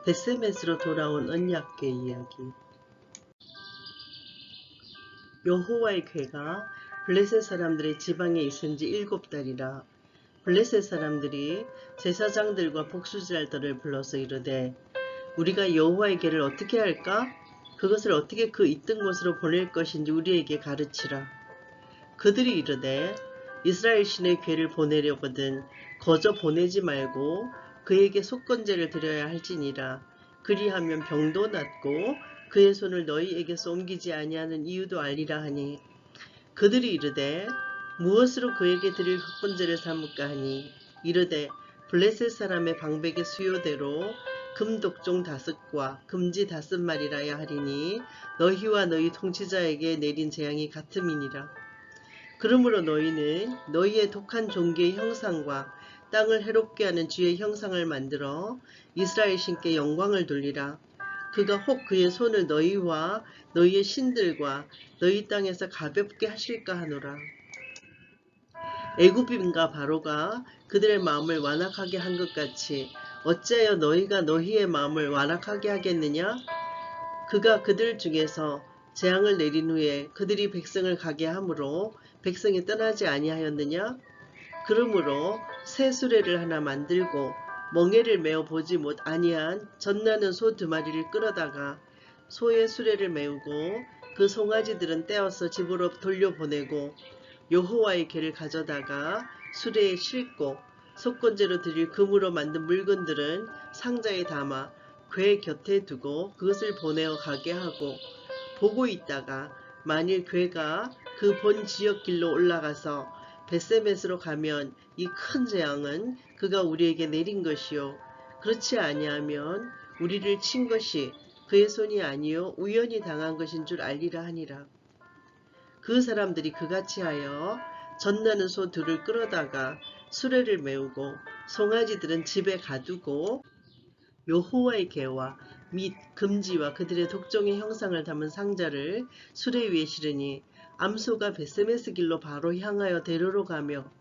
S1: 벳세메스로 돌아온 언약궤 이야기. 여호와의 궤가 블레셋 사람들의 지방에 있은 지 7달이라. 블레셋 사람들이 제사장들과 복수자들을 불러서 이르되, 우리가 여호와의 궤를 어떻게 할까? 그것을 어떻게 그 있던 곳으로 보낼 것인지 우리에게 가르치라. 그들이 이르되, 이스라엘 신의 궤를 보내려거든 거저 보내지 말고 그에게 속건제를 드려야 할지니라. 그리하면 병도 낫고 그의 손을 너희에게서 옮기지 아니하는 이유도 알리라 하니, 그들이 이르되 무엇으로 그에게 드릴 속건제를 삼을까 하니, 이르되 블레셋 사람의 방백의 수요대로 금독종 5과 금지 5마리라야 하리니 너희와 너희 통치자에게 내린 재앙이 같음이니라. 그러므로 너희는 너희의 독한 종교의 형상과 땅을 해롭게 하는 주의 형상을 만들어 이스라엘 신께 영광을 돌리라. 그가 혹 그의 손을 너희와 너희의 신들과 너희 땅에서 가볍게 하실까 하노라. 애굽인과 바로가 그들의 마음을 완악하게 한 것 같이 어찌하여 너희가 너희의 마음을 완악하게 하겠느냐? 그가 그들 중에서 재앙을 내린 후에 그들이 백성을 가게 하므로 백성이 떠나지 아니하였느냐? 그러므로 새 수레를 하나 만들고 멍에를 메어 보지 못 아니한 젖나는 소 2마리를 끌어다가 소의 수레를 메우고 그 송아지들은 떼어서 집으로 돌려보내고 여호와의 궤를 가져다가 수레에 싣고 속건제로 드릴 금으로 만든 물건들은 상자에 담아 궤 곁에 두고 그것을 보내어 가게 하고, 보고 있다가 만일 궤가 그 본 지역 길로 올라가서 벳세메스로 가면 이 큰 재앙은 그가 우리에게 내린 것이요, 그렇지 아니하면 우리를 친 것이 그의 손이 아니요 우연히 당한 것인 줄 알리라 하니라. 그 사람들이 그같이 하여 젖나는 소 2를 끌어다가 수레를 메우고 송아지들은 집에 가두고 여호와의 궤와 및 금지와 그들의 독종의 형상을 담은 상자를 수레 위에 실으니, 암소가 벳세메스 길로 바로 향하여 대로로 가며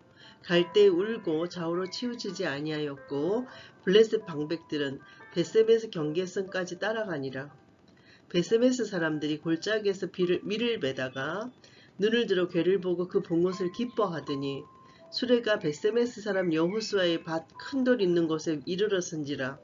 S1: 갈 때 울고 좌우로 치우치지 아니하였고, 블레셋 방백들은 벳세메스 경계선까지 따라가니라. 벳세메스 사람들이 골짜기에서 밀을 매다가 눈을 들어 궤를 보고 그 본 것을 기뻐하더니, 수레가 벳세메스 사람 여호수아의 밭 큰 돌 있는 곳에 이르렀은지라.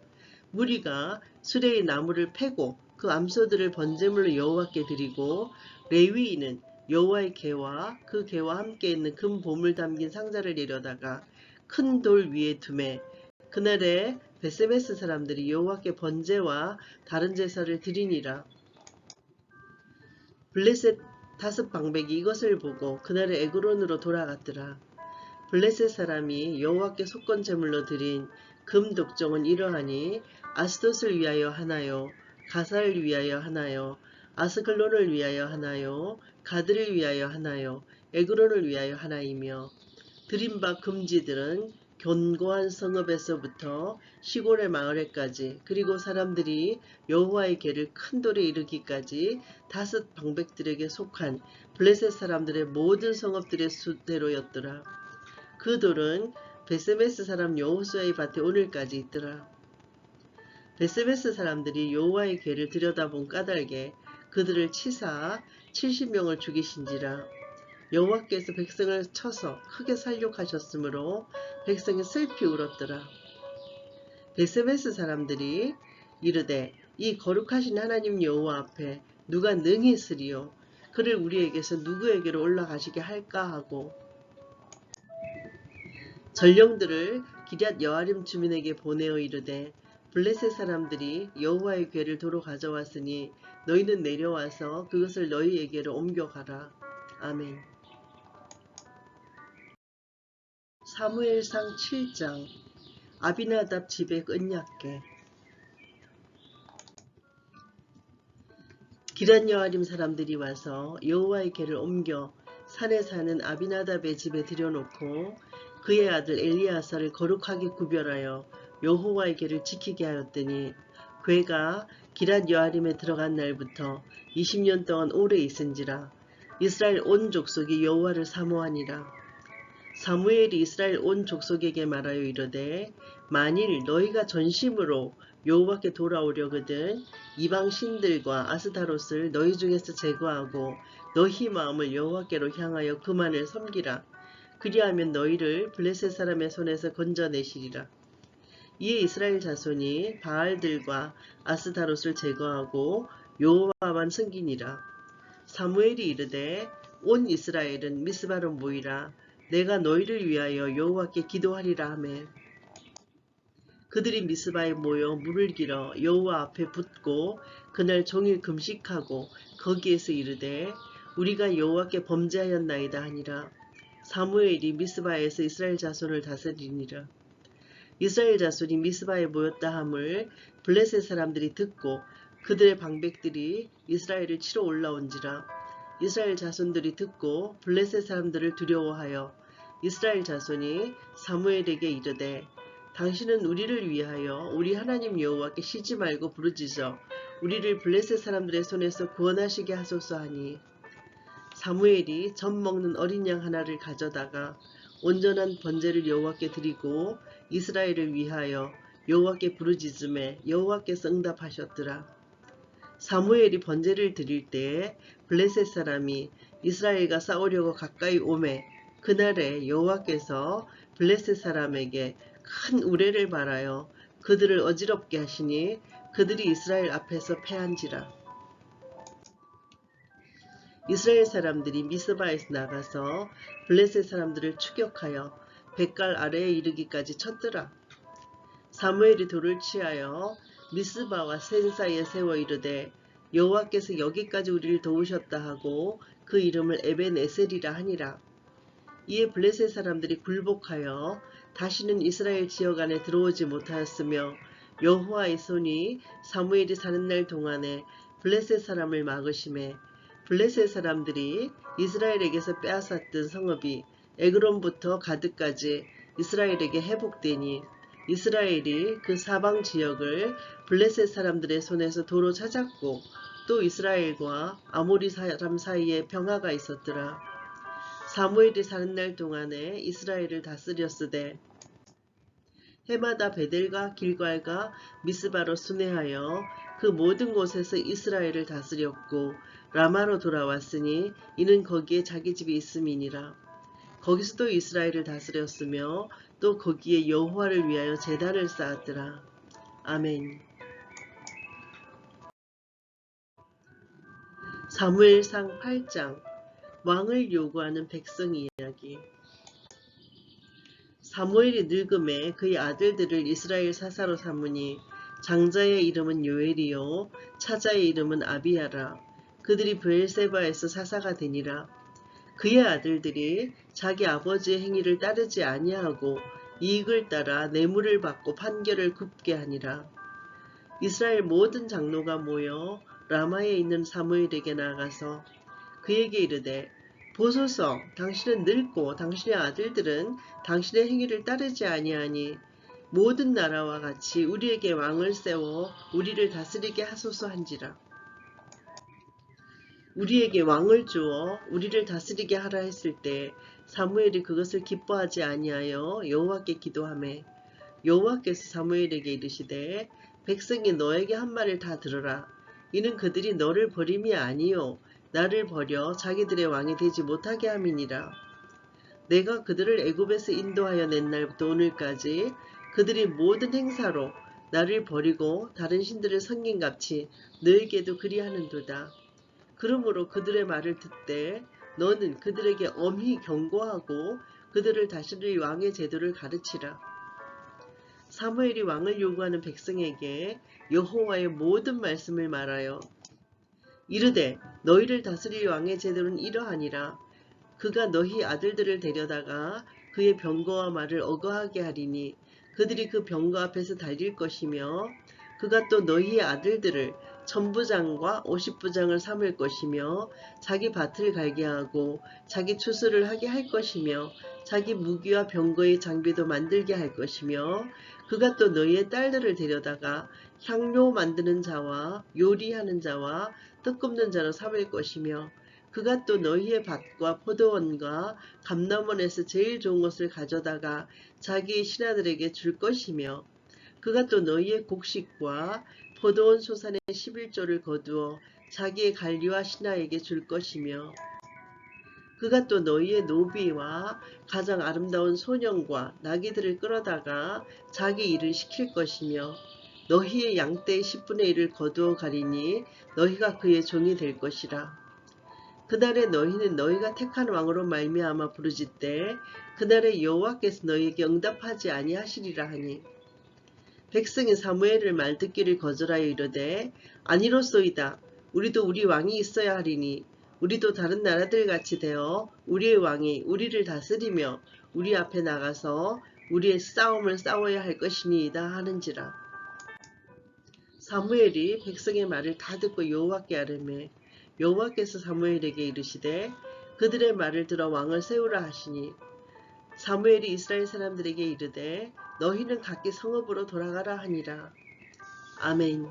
S1: 무리가 수레의 나무를 패고 그 암소들을 번제물로 여호와께 드리고, 레위인은 여호와의 궤와 그 궤와 함께 있는 금 보물 담긴 상자를 내려다가 큰 돌 위에 두매, 그날에 벳세메스 사람들이 여호와께 번제와 다른 제사를 드리니라. 블레셋 5 방백이 이것을 보고 그날에 에그론으로 돌아갔더라. 블레셋 사람이 여호와께 속건제물로 드린 금 독종은 이러하니, 아스돗을 위하여 하나요, 가사를 위하여 하나요, 아스글론을 위하여 하나요, 가드를 위하여 하나요, 에그론을 위하여 하나이며, 드린 바 금지들은 견고한 성읍에서부터 시골의 마을에까지, 그리고 사람들이 여호와의 궤를 큰 돌에 이르기까지 5 방백들에게 속한 블레셋 사람들의 모든 성읍들의 수대로였더라. 그 돌은 벳세메스 사람 여호수아의 밭에 오늘까지 있더라. 벳세메스 사람들이 여호와의 궤를 들여다본 까닭에 그들을 치사 70명을 죽이신지라. 여호와께서 백성을 쳐서 크게 살육하셨으므로 백성이 슬피 울었더라. 벳세메스 사람들이 이르되, 이 거룩하신 하나님 여호와 앞에 누가 능히 쓰리요? 그를 우리에게서 누구에게로 올라가시게 할까 하고, 전령들을 기럇 여아림 주민에게 보내어 이르되, 블레셋 사람들이 여호와의 궤를 도로 가져왔으니 너희는 내려와서 그것을 너희에게로 옮겨가라. 아멘. 사무엘상 7장 아비나답 집의 언약궤. 기럇 여아림 사람들이 와서 여호와의 궤를 옮겨 산에 사는 아비나답의 집에 들여놓고 그의 아들 엘리아사를 거룩하게 구별하여 여호와의 궤를 지키게 하였더니, 궤가 기럇 여아림에 들어간 날부터 20년 동안 오래 있은지라. 이스라엘 온 족속이 여호와를 사모하니라. 사무엘이 이스라엘 온 족속에게 말하여 이르되 만일 너희가 전심으로 여호와께 돌아오려거든 이방 신들과 아스타롯을 너희 중에서 제거하고 너희 마음을 여호와께로 향하여 그만을 섬기라. 그리하면 너희를 블레셋 사람의 손에서 건져내시리라. 이에 이스라엘 자손이 바알들과 아스타롯을 제거하고 여호와만 섬기니라. 사무엘이 이르되 온 이스라엘은 미스바로 모이라. 내가 너희를 위하여 여호와께 기도하리라 하매 그들이 미스바에 모여 물을 길어 여호와 앞에 붓고 그날 종일 금식하고 거기에서 이르되 우리가 여호와께 범죄하였나이다 하니라. 사무엘이 미스바에서 이스라엘 자손을 다스리니라. 이스라엘 자손이 미스바에 모였다 함을 블레셋 사람들이 듣고 그들의 방백들이 이스라엘을 치러 올라온지라. 이스라엘 자손들이 듣고 블레셋 사람들을 두려워하여 이스라엘 자손이 사무엘에게 이르되 당신은 우리를 위하여 우리 하나님 여호와께 쉬지 말고 부르짖어 우리를 블레셋 사람들의 손에서 구원하시게 하소서 하니 사무엘이 젖 먹는 어린 양 하나를 가져다가 온전한 번제를 여호와께 드리고 이스라엘을 위하여 여호와께 부르짖음에 여호와께서 응답하셨더라. 사무엘이 번제를 드릴 때에 블레셋 사람이 이스라엘과 싸우려고 가까이 오매 그날에 여호와께서 블레셋 사람에게 큰 우레를 말하여 그들을 어지럽게 하시니 그들이 이스라엘 앞에서 패한지라. 이스라엘 사람들이 미스바에서 나가서 블레셋 사람들을 추격하여 뱃갈 아래에 이르기까지 쳤더라. 사무엘이 돌을 취하여 미스바와 센 사이에 세워 이르되 여호와께서 여기까지 우리를 도우셨다 하고 그 이름을 에벤에셀이라 하니라. 이에 블레셋 사람들이 굴복하여 다시는 이스라엘 지역 안에 들어오지 못하였으며 여호와의 손이 사무엘이 사는 날 동안에 블레셋 사람을 막으심에 블레셋 사람들이 이스라엘에게서 빼앗았던 성읍이 에그론부터 가드까지 이스라엘에게 회복되니 이스라엘이 그 사방 지역을 블레셋 사람들의 손에서 도로 찾았고 또 이스라엘과 아모리 사람 사이에 평화가 있었더라. 사무엘이 사는 날 동안에 이스라엘을 다스렸으되 해마다 베델과 길갈과 미스바로 순회하여 그 모든 곳에서 이스라엘을 다스렸고 라마로 돌아왔으니 이는 거기에 자기 집이 있음이니라. 거기서도 이스라엘을 다스렸으며 또 거기에 여호와를 위하여 제단을 쌓았더라. 아멘. 사무엘상 8장 왕을 요구하는 백성 이야기. 사무엘이 늙음에 그의 아들들을 이스라엘 사사로 삼으니 장자의 이름은 요엘이요 차자의 이름은 아비야라. 그들이 브엘세바에서 사사가 되니라. 그의 아들들이 자기 아버지의 행위를 따르지 아니하고 이익을 따라 뇌물을 받고 판결을 굽게 하니라. 이스라엘 모든 장로가 모여 라마에 있는 사무엘에게 나아가서 그에게 이르되 보소서 당신은 늙고 당신의 아들들은 당신의 행위를 따르지 아니하니 모든 나라와 같이 우리에게 왕을 세워 우리를 다스리게 하소서 한지라. 우리에게 왕을 주어 우리를 다스리게 하라 했을 때 사무엘이 그것을 기뻐하지 아니하여 여호와께 기도하매 여호와께서 사무엘에게 이르시되 백성이 너에게 한 말을 다 들으라. 이는 그들이 너를 버림이 아니요 나를 버려 자기들의 왕이 되지 못하게 함이니라. 내가 그들을 애굽에서 인도하여 낸 날부터 오늘까지 그들이 모든 행사로 나를 버리고 다른 신들을 섬긴같이 너에게도 그리하는도다. 그러므로 그들의 말을 듣되 너는 그들에게 엄히 경고하고 그들을 다스릴 왕의 제도를 가르치라. 사무엘이 왕을 요구하는 백성에게 여호와의 모든 말씀을 말하여 이르되 너희를 다스릴 왕의 제도는 이러하니라. 그가 너희 아들들을 데려다가 그의 병거와 말을 어거하게 하리니 그들이 그 병거 앞에서 달릴 것이며 그가 또 너희의 아들들을 천부장과 50부장을 삼을 것이며 자기 밭을 갈게 하고 자기 추수를 하게 할 것이며 자기 무기와 병거의 장비도 만들게 할 것이며 그가 또 너희의 딸들을 데려다가 향료 만드는 자와 요리하는 자와 떡 굽는 자로 삼을 것이며 그가 또 너희의 밭과 포도원과 감람원에서 제일 좋은 것을 가져다가 자기의 신하들에게 줄 것이며 그가 또 너희의 곡식과 포도원 소산의 11조를 거두어 자기의 관리와 신하에게 줄 것이며 그가 또 너희의 노비와 가장 아름다운 소년과 나귀들을 끌어다가 자기 일을 시킬 것이며 너희의 양떼의 10분의 1을 거두어 가리니 너희가 그의 종이 될 것이라. 그날에 너희는 너희가 택한 왕으로 말미암아 부르짖되 그날에 여호와께서 너희에게 응답하지 아니하시리라 하니 백성이 사무엘을 말 듣기를 거절하여 이르되 아니로소이다. 우리도 우리 왕이 있어야 하리니 우리도 다른 나라들 같이 되어 우리의 왕이 우리를 다스리며 우리 앞에 나가서 우리의 싸움을 싸워야 할 것이니이다 하는지라. 사무엘이 백성의 말을 다 듣고 여호와께 아뢰매 여호와께서 사무엘에게 이르시되 그들의 말을 들어 왕을 세우라 하시니 사무엘이 이스라엘 사람들에게 이르되 너희는 각기 성읍으로 돌아가라 하니라. 아멘.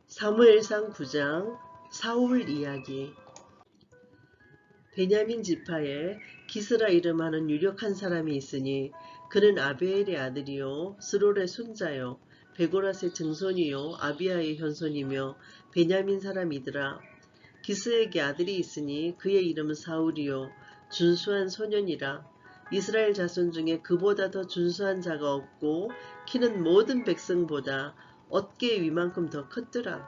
S1: 사무엘상 9장 사울 이야기. 베냐민 지파에 기스라 이름하는 유력한 사람이 있으니 그는 아비엘의 아들이요 스롤의 손자요 베고라스의 증손이요 아비아의 현손이며 베냐민 사람이더라. 기스에게 아들이 있으니 그의 이름은 사울이요 준수한 소년이라. 이스라엘 자손 중에 그보다 더 준수한 자가 없고 키는 모든 백성보다 어깨 위만큼 더 컸더라.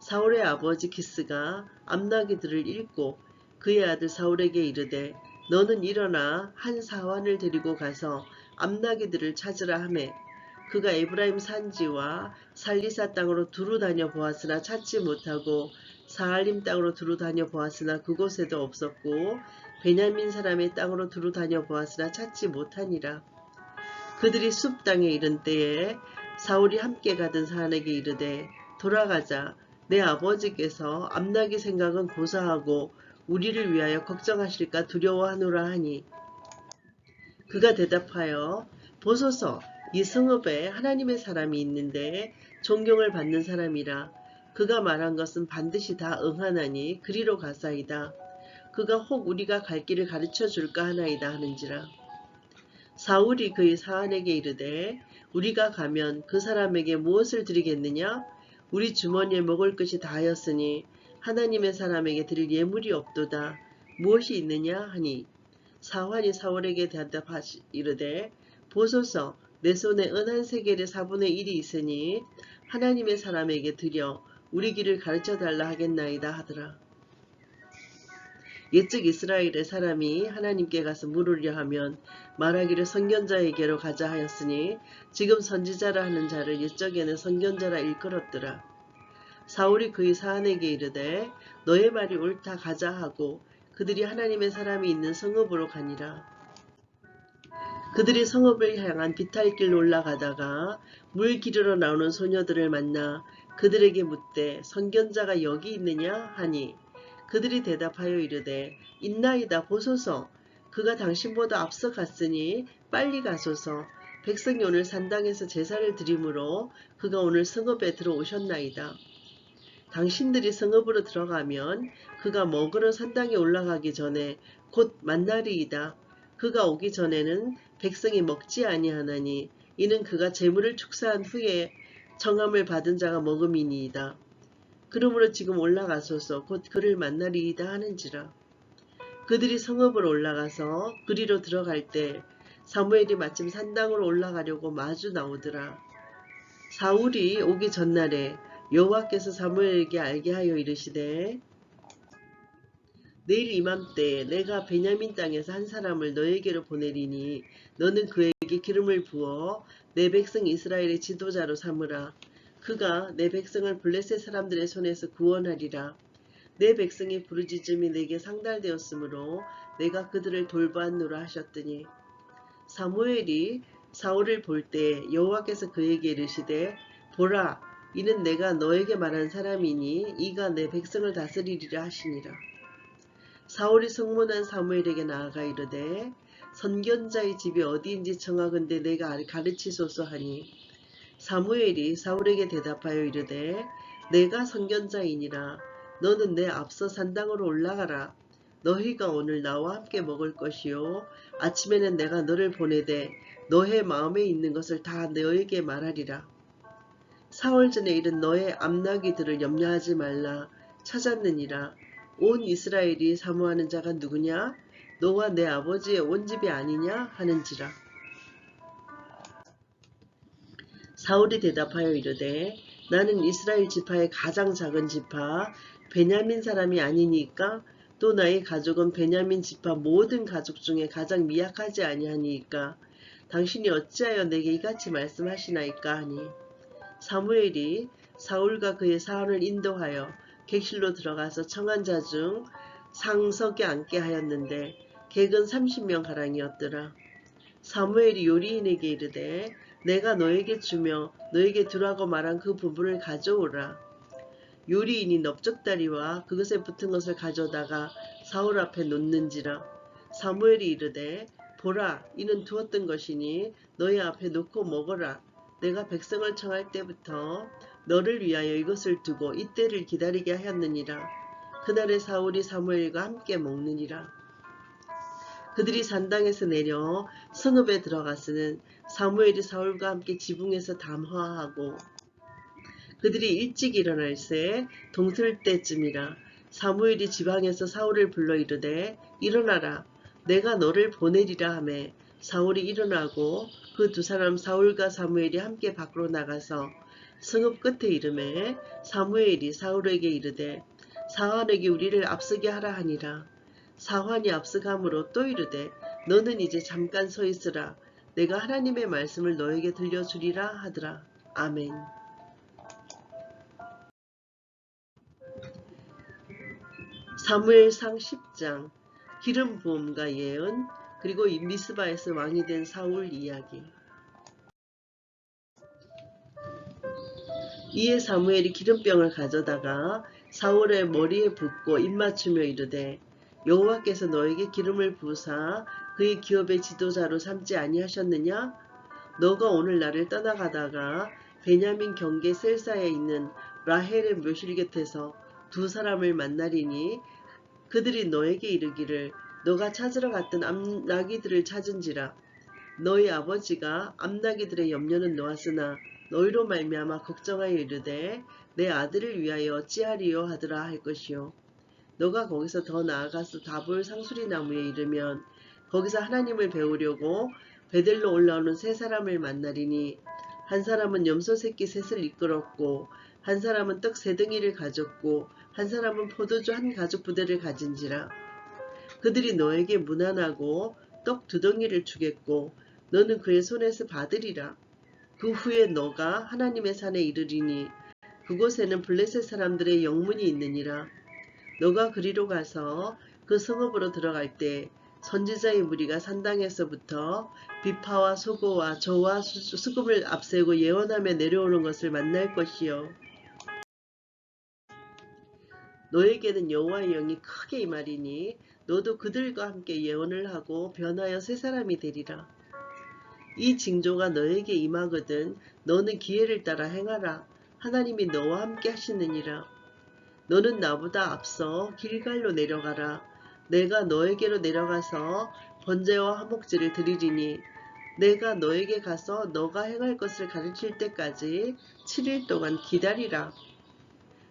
S1: 사울의 아버지 기스가 암나기들을 잃고 그의 아들 사울에게 이르되 너는 일어나 한 사환을 데리고 가서 암나기들을 찾으라 하매 그가 에브라임 산지와 살리사 땅으로 두루 다녀 보았으나 찾지 못하고 사알림 땅으로 두루 다녀 보았으나 그곳에도 없었고 베냐민 사람의 땅으로 두루 다녀 보았으나 찾지 못하니라. 그들이 숲 땅에 이른 때에 사울이 함께 가던 사안에게 이르되 돌아가자. 내 아버지께서 암나기 생각은 고사하고 우리를 위하여 걱정하실까 두려워하노라 하니 그가 대답하여 보소서 이 성읍에 하나님의 사람이 있는데 존경을 받는 사람이라. 그가 말한 것은 반드시 다 응하나니 그리로 가사이다. 그가 혹 우리가 갈 길을 가르쳐 줄까 하나이다 하는지라. 사울이 그의 사환에게 이르되 우리가 가면 그 사람에게 무엇을 드리겠느냐? 우리 주머니에 먹을 것이 다하였으니 하나님의 사람에게 드릴 예물이 없도다. 무엇이 있느냐 하니 사환이 사울에게 대답하시 이르되 보소서 내 손에 은 한 세겔의 4분의 1이 있으니 하나님의 사람에게 드려 우리 길을 가르쳐 달라 하겠나이다 하더라. 옛적 이스라엘의 사람이 하나님께 가서 물으려 하면 말하기를 선견자에게로 가자 하였으니 지금 선지자라 하는 자를 옛적에는 선견자라 일컬었더라. 사울이 그의 사안에게 이르되 너의 말이 옳다 가자 하고 그들이 하나님의 사람이 있는 성읍으로 가니라. 그들이 성읍을 향한 비탈길로 올라가다가 물 기르러 나오는 소녀들을 만나 그들에게 묻되 선견자가 여기 있느냐 하니 그들이 대답하여 이르되 있나이다 보소서. 그가 당신보다 앞서 갔으니 빨리 가소서. 백성이 오늘 산당에서 제사를 드리므로 그가 오늘 성읍에 들어오셨나이다. 당신들이 성읍으로 들어가면 그가 먹으러 산당에 올라가기 전에 곧 만나리이다. 그가 오기 전에는 백성이 먹지 아니하나니 이는 그가 제물을 축사한 후에 정함을 받은 자가 먹음이니이다. 그러므로 지금 올라가소서 곧 그를 만나리이다 하는지라. 그들이 성읍으로 올라가서 그리로 들어갈 때 사무엘이 마침 산당으로 올라가려고 마주 나오더라. 사울이 오기 전날에 여호와께서 사무엘에게 알게 하여 이르시되 내일 이맘때에 내가 베냐민 땅에서 한 사람을 너에게로 보내리니 너는 그에게 기름을 부어 내 백성 이스라엘의 지도자로 삼으라. 그가 내 백성을 블레셋 사람들의 손에서 구원하리라. 내 백성의 부르짖음이 내게 상달되었으므로 내가 그들을 돌보았노라 하셨더니 사무엘이 사울을 볼 때 여호와께서 그에게 이르시되 보라 이는 내가 너에게 말한 사람이니 이가 내 백성을 다스리리라 하시니라. 사울이 성문한 사무엘에게 나아가 이르되 선견자의 집이 어디인지 청하건대 내가 가르치소서 하니 사무엘이 사울에게 대답하여 이르되 내가 선견자이니라. 너는 내 앞서 산당으로 올라가라. 너희가 오늘 나와 함께 먹을 것이요 아침에는 내가 너를 보내되 너의 마음에 있는 것을 다 너에게 말하리라. 사흘 전에 이른 너의 암나기들을 염려하지 말라. 찾았느니라. 온 이스라엘이 사모하는 자가 누구냐? 너와 내 아버지의 온 집이 아니냐? 하는지라. 사울이 대답하여 이르되 나는 이스라엘 지파의 가장 작은 지파 베냐민 사람이 아니니까 또 나의 가족은 베냐민 지파 모든 가족 중에 가장 미약하지 아니하니까 당신이 어찌하여 내게 이같이 말씀하시나이까 하니 사무엘이 사울과 그의 사원을 인도하여 객실로 들어가서 청한 자 중 상석에 앉게 하였는데 객은 30명 가량이었더라. 사무엘이 요리인에게 이르되 내가 너에게 주며 너에게 두라고 말한 그 부분을 가져오라. 요리인이 넓적다리와 그것에 붙은 것을 가져다가 사울 앞에 놓는지라. 사무엘이 이르되 보라 이는 두었던 것이니 너희 앞에 놓고 먹어라. 내가 백성을 청할 때부터 너를 위하여 이것을 두고 이때를 기다리게 하였느니라. 그날에 사울이 사무엘과 함께 먹느니라. 그들이 산당에서 내려 성읍에 들어갔으는 사무엘이 사울과 함께 지붕에서 담화하고 그들이 일찍 일어날새 동틀 때쯤이라. 사무엘이 지방에서 사울을 불러 이르되 일어나라 내가 너를 보내리라 하매 사울이 일어나고 그 두 사람 사울과 사무엘이 함께 밖으로 나가서 성읍 끝에 이르매 사무엘이 사울에게 이르되 사환에게 우리를 앞서게 하라 하니라. 사환이 앞서감으로 또 이르되 너는 이제 잠깐 서 있으라. 내가 하나님의 말씀을 너에게 들려주리라 하더라. 아멘. 사무엘상 10장 기름 부음과 예언 그리고 미스바에서 왕이 된 사울 이야기. 이에 사무엘이 기름병을 가져다가 사울의 머리에 붓고 입맞추며 이르되 여호와께서 너에게 기름을 부으사 그의 기업의 지도자로 삼지 아니하셨느냐? 너가 오늘 나를 떠나가다가 베냐민 경계 셀사에 있는 라헬의 묘실 곁에서 두 사람을 만나리니 그들이 너에게 이르기를 너가 찾으러 갔던 암나기들을 찾은지라. 너희 아버지가 암나기들의 염려는 놓았으나 너희로 말미암아 걱정하여 이르되 내 아들을 위하여 어찌하리요 하더라 할 것이요. 너가 거기서 더 나아가서 다볼 상수리 나무에 이르면 거기서 하나님을 배우려고 베델로 올라오는 세 사람을 만나리니 한 사람은 염소 새끼 셋을 이끌었고 한 사람은 떡 세 덩이를 가졌고 한 사람은 포도주 한 가죽 부대를 가진지라. 그들이 너에게 무난하고 떡 두 덩이를 주겠고 너는 그의 손에서 받으리라. 그 후에 너가 하나님의 산에 이르리니 그곳에는 블레셋 사람들의 영문이 있느니라. 너가 그리로 가서 그 성읍으로 들어갈 때 선지자의 무리가 산당에서부터 비파와 소고와 저와 수금을 앞세우고 예언하며 내려오는 것을 만날 것이요. 너에게는 여호와의 영이 크게 임하리니 너도 그들과 함께 예언을 하고 변하여 새 사람이 되리라. 이 징조가 너에게 임하거든 너는 기회를 따라 행하라. 하나님이 너와 함께 하시느니라. 너는 나보다 앞서 길갈로 내려가라. 내가 너에게로 내려가서 번제와 화목제를 드리리니 내가 너에게 가서 너가 행할 것을 가르칠 때까지 7일 동안 기다리라.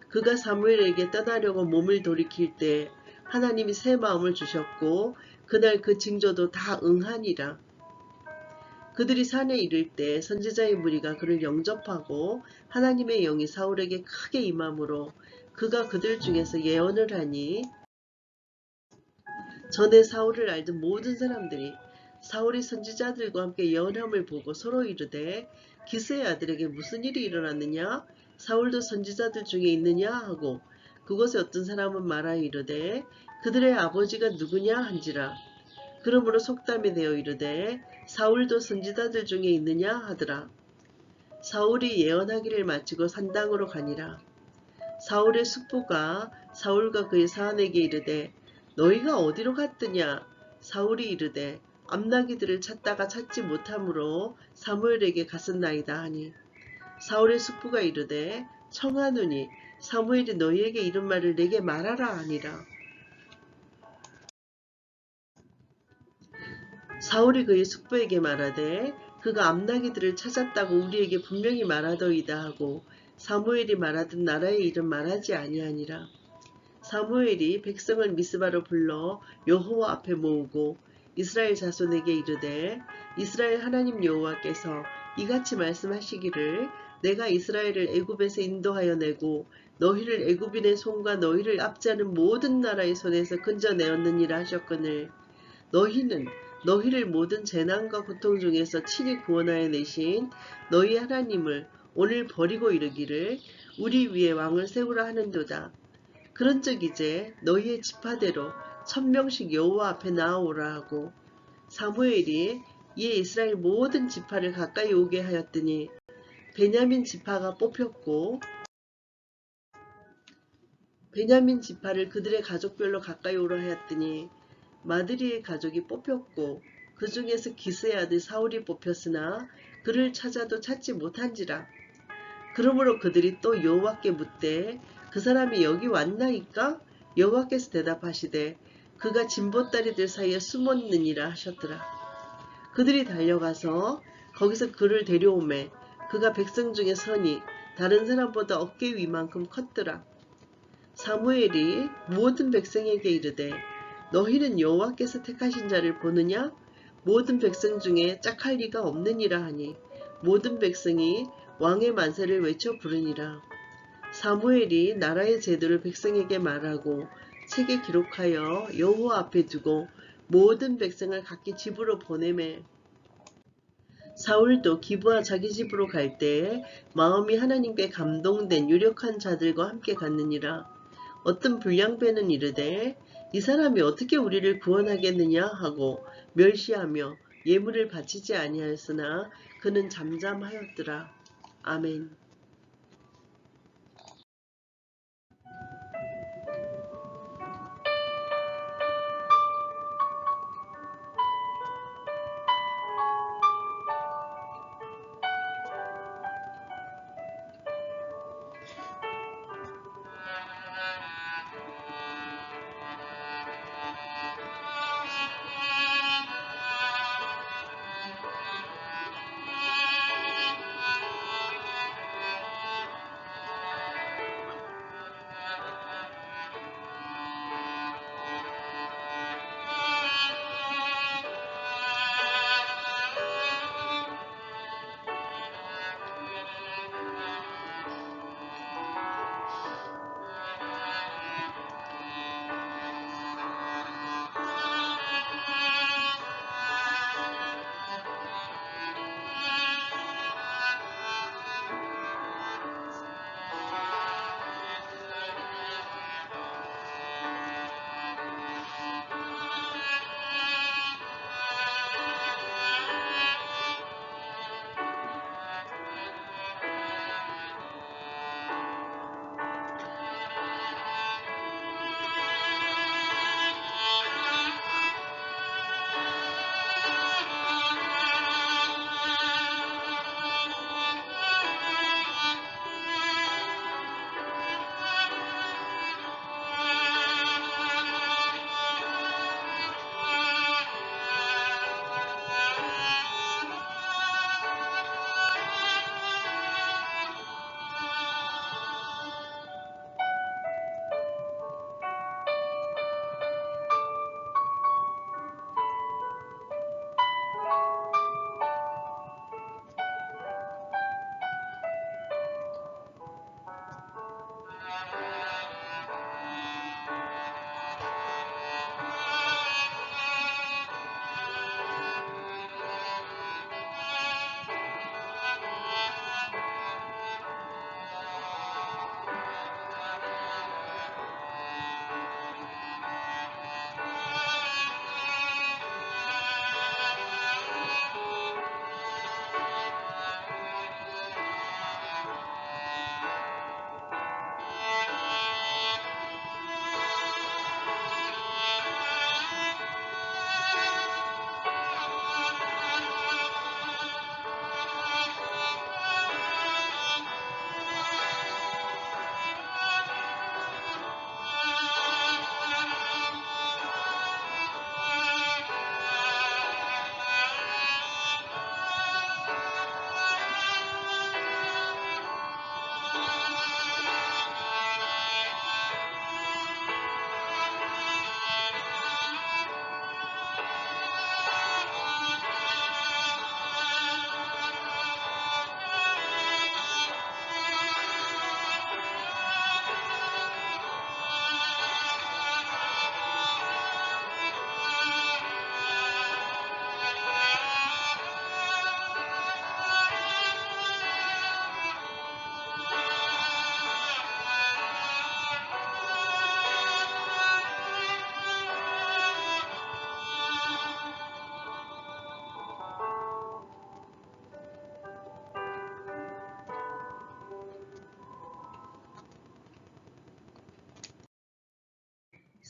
S1: 그가 사무엘에게 떠나려고 몸을 돌이킬 때 하나님이 새 마음을 주셨고 그날 그 징조도 다 응하니라. 그들이 산에 이를 때 선지자의 무리가 그를 영접하고 하나님의 영이 사울에게 크게 임함으로 그가 그들 중에서 예언을 하니 전에 사울을 알던 모든 사람들이 사울이 선지자들과 함께 예언함을 보고 서로 이르되 기스의 아들에게 무슨 일이 일어났느냐? 사울도 선지자들 중에 있느냐? 하고 그곳에 어떤 사람은 말하여 이르되 그들의 아버지가 누구냐? 한지라. 그러므로 속담이 되어 이르되 사울도 선지자들 중에 있느냐? 하더라. 사울이 예언하기를 마치고 산당으로 가니라. 사울의 숙부가 사울과 그의 사환에게 이르되 너희가 어디로 갔더냐? 사울이 이르되 암나기들을 찾다가 찾지 못함으로 사무엘에게 갔었나이다 하니 사울의 숙부가 이르되 청하노니 사무엘이 너희에게 이런 말을 내게 말하라 하니라. 사울이 그의 숙부에게 말하되 그가 암나기들을 찾았다고 우리에게 분명히 말하더이다 하고 사무엘이 말하던 나라의 이름 말하지 아니하니라. 사무엘이 백성을 미스바로 불러 여호와 앞에 모으고 이스라엘 자손에게 이르되 이스라엘 하나님 여호와께서 이같이 말씀하시기를 내가 이스라엘을 애굽에서 인도하여 내고 너희를 애굽인의 손과 너희를 압제하는 모든 나라의 손에서 건져내었느니라 하셨거늘 너희는 너희를 모든 재난과 고통 중에서 친히 구원하여 내신 너희 하나님을 오늘 버리고 이르기를 우리 위에 왕을 세우라 하는도다. 그런즉 이제 너희의 지파대로 1000명씩 여호와 앞에 나아오라 하고 사무엘이 이에 이스라엘 모든 지파를 가까이 오게 하였더니 베냐민 지파가 뽑혔고 베냐민 지파를 그들의 가족별로 가까이 오라 하였더니 마드리의 가족이 뽑혔고 그 중에서 기스의 아들 사울이 뽑혔으나 그를 찾아도 찾지 못한지라. 그러므로 그들이 또 여호와께 묻되 그 사람이 여기 왔나이까? 여호와께서 대답하시되 그가 진보다리들 사이에 숨었느니라 하셨더라. 그들이 달려가서 거기서 그를 데려오매 그가 백성 중에 서니 다른 사람보다 어깨 위만큼 컸더라. 사무엘이 모든 백성에게 이르되 너희는 여호와께서 택하신 자를 보느냐? 모든 백성 중에 짝할 리가 없느니라 하니 모든 백성이 왕의 만세를 외쳐 부르니라. 사무엘이 나라의 제도를 백성에게 말하고 책에 기록하여 여호와 앞에 두고 모든 백성을 각기 집으로 보내매 사울도 기브와 자기 집으로 갈 때에 마음이 하나님께 감동된 유력한 자들과 함께 갔느니라. 어떤 불량배는 이르되 이 사람이 어떻게 우리를 구원하겠느냐 하고 멸시하며 예물을 바치지 아니하였으나 그는 잠잠하였더라. 아멘.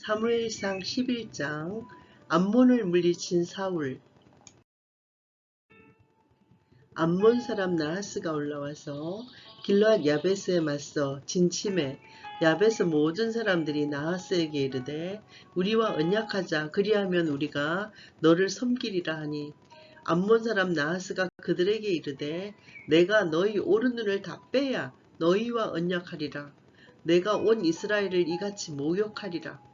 S1: 사무엘상 11장 암몬을 물리친 사울. 암몬 사람 나하스가 올라와서 길르앗 야베스에 맞서 진침해 야베스 모든 사람들이 나하스에게 이르되 우리와 언약하자. 그리하면 우리가 너를 섬기리라 하니 암몬 사람 나하스가 그들에게 이르되 내가 너희 오른눈을 다 빼야 너희와 언약하리라. 내가 온 이스라엘을 이같이 모욕하리라.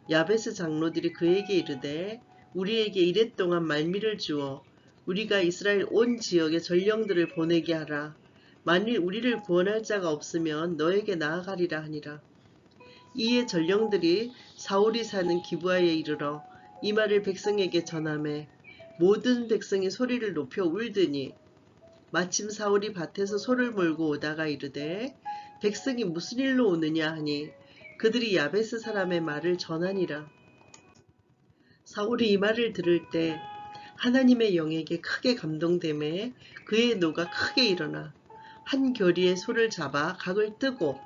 S1: 야베스 장로들이 그에게 이르되 우리에게 이랫동안 말미를 주어 우리가 이스라엘 온 지역에 전령들을 보내게 하라. 만일 우리를 구원할 자가 없으면 너에게 나아가리라 하니라. 이에 전령들이 사울이 사는 기브아에 이르러 이 말을 백성에게 전하매 모든 백성이 소리를 높여 울더니 마침 사울이 밭에서 소를 몰고 오다가 이르되 백성이 무슨 일로 오느냐 하니 그들이 야베스 사람의 말을 전하니라. 사울이 이 말을 들을 때 하나님의 영에게 크게 감동되매 그의 노가 크게 일어나 한 겨리의 소를 잡아 각을 뜨고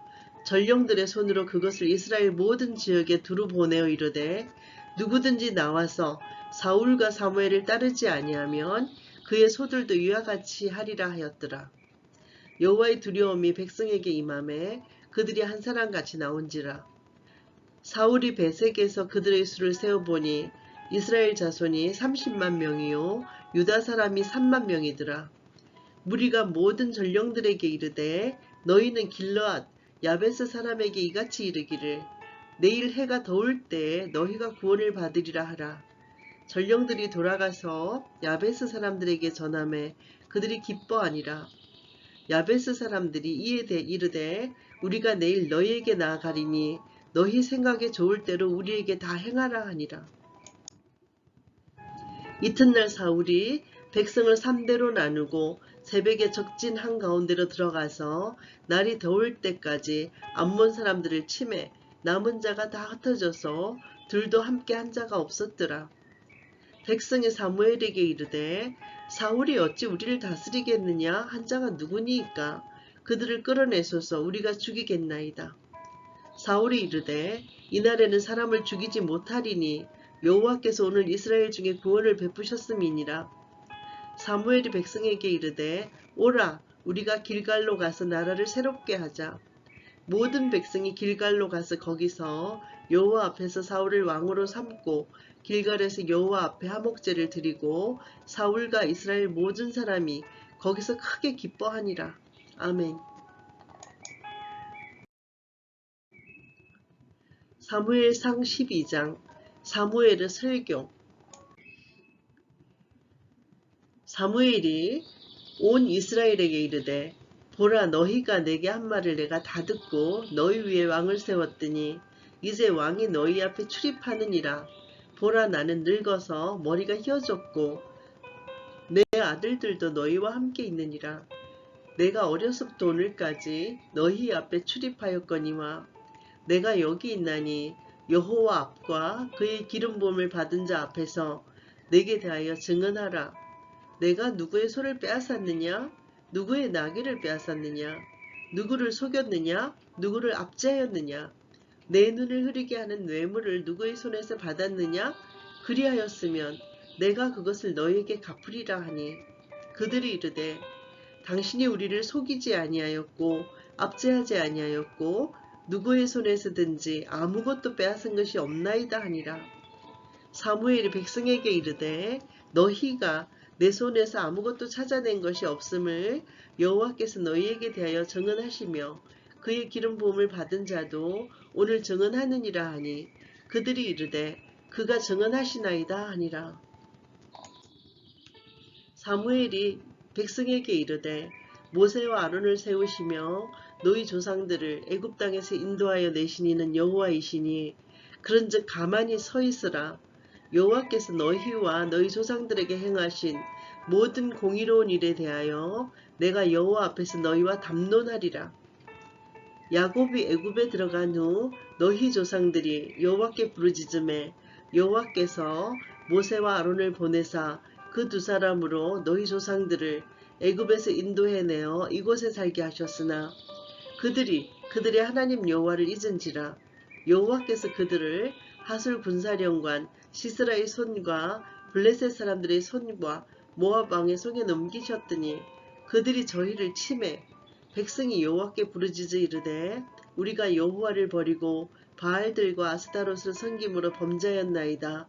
S1: 전령들의 손으로 그것을 이스라엘 모든 지역에 두루 보내어 이르되 누구든지 나와서 사울과 사무엘을 따르지 아니하면 그의 소들도 이와 같이 하리라 하였더라. 여호와의 두려움이 백성에게 임하매 그들이 한 사람같이 나온지라. 사울이 베색에서 그들의 수를 세어보니 이스라엘 자손이 30만 명이요 유다 사람이 3만 명이더라. 무리가 모든 전령들에게 이르되 너희는 길르앗 야베스 사람에게 이같이 이르기를 내일 해가 더울 때에 너희가 구원을 받으리라 하라. 전령들이 돌아가서 야베스 사람들에게 전하매 그들이 기뻐하니라. 야베스 사람들이 이에 대해 이르되 우리가 내일 너희에게 나아가리니 너희 생각에 좋을 대로 우리에게 다 행하라 하니라. 이튿날 사울이 백성을 3대로 나누고 새벽에 적진 한가운데로 들어가서 날이 더울 때까지 암몬 사람들을 치매 남은 자가 다 흩어져서 둘도 함께 한 자가 없었더라. 백성이 사무엘에게 이르되 사울이 어찌 우리를 다스리겠느냐 한 자가 누구니이까 그들을 끌어내소서 우리가 죽이겠나이다. 사울이 이르되 이날에는 사람을 죽이지 못하리니 여호와께서 오늘 이스라엘 중에 구원을 베푸셨음이니라. 사무엘이 백성에게 이르되 오라 우리가 길갈로 가서 나라를 새롭게 하자. 모든 백성이 길갈로 가서 거기서 여호와 앞에서 사울을 왕으로 삼고 길갈에서 여호와 앞에 화목제를 드리고 사울과 이스라엘 모든 사람이 거기서 크게 기뻐하니라. 아멘. 사무엘상 12장 사무엘의 설교. 사무엘이 온 이스라엘에게 이르되 보라 너희가 내게 한 말을 내가 다 듣고 너희 위에 왕을 세웠더니 이제 왕이 너희 앞에 출입하느니라. 보라 나는 늙어서 머리가 휘어졌고 내 아들들도 너희와 함께 있느니라. 내가 어려서부터 오늘까지 너희 앞에 출입하였거니와 내가 여기 있나니 여호와 앞과 그의 기름 부음을 받은 자 앞에서 내게 대하여 증언하라. 내가 누구의 소를 빼앗았느냐? 누구의 나귀를 빼앗았느냐? 누구를 속였느냐? 누구를 압제하였느냐? 내 눈을 흐리게 하는 뇌물을 누구의 손에서 받았느냐? 그리하였으면 내가 그것을 너희에게 갚으리라 하니 그들이 이르되 당신이 우리를 속이지 아니하였고 압제하지 아니하였고 누구의 손에서든지 아무것도 빼앗은 것이 없나이다 하니라. 사무엘이 백성에게 이르되 너희가 내 손에서 아무것도 찾아낸 것이 없음을 여호와께서 너희에게 대하여 증언하시며 그의 기름 부음을 받은 자도 오늘 증언하느니라 하니 그들이 이르되 그가 증언하시나이다 하니라. 사무엘이 백성에게 이르되 모세와 아론을 세우시며 너희 조상들을 애굽 땅에서 인도하여 내신 이는 여호와이시니 그런즉 가만히 서 있으라. 여호와께서 너희와 너희 조상들에게 행하신 모든 공의로운 일에 대하여 내가 여호와 앞에서 너희와 담론하리라. 야곱이 애굽에 들어간 후 너희 조상들이 여호와께 부르짖음에 여호와께서 모세와 아론을 보내사 그 두 사람으로 너희 조상들을 애굽에서 인도해내어 이곳에 살게 하셨으나 그들이 그들의 하나님 여호와를 잊은지라. 여호와께서 그들을 하술 군사령관 시스라의 손과 블레셋 사람들의 손과 모압 왕의 손에 넘기셨더니 그들이 저희를 치매 백성이 여호와께 부르짖어 이르되 우리가 여호와를 버리고 바알들과 아스타롯을 섬김으로 범죄하였나이다.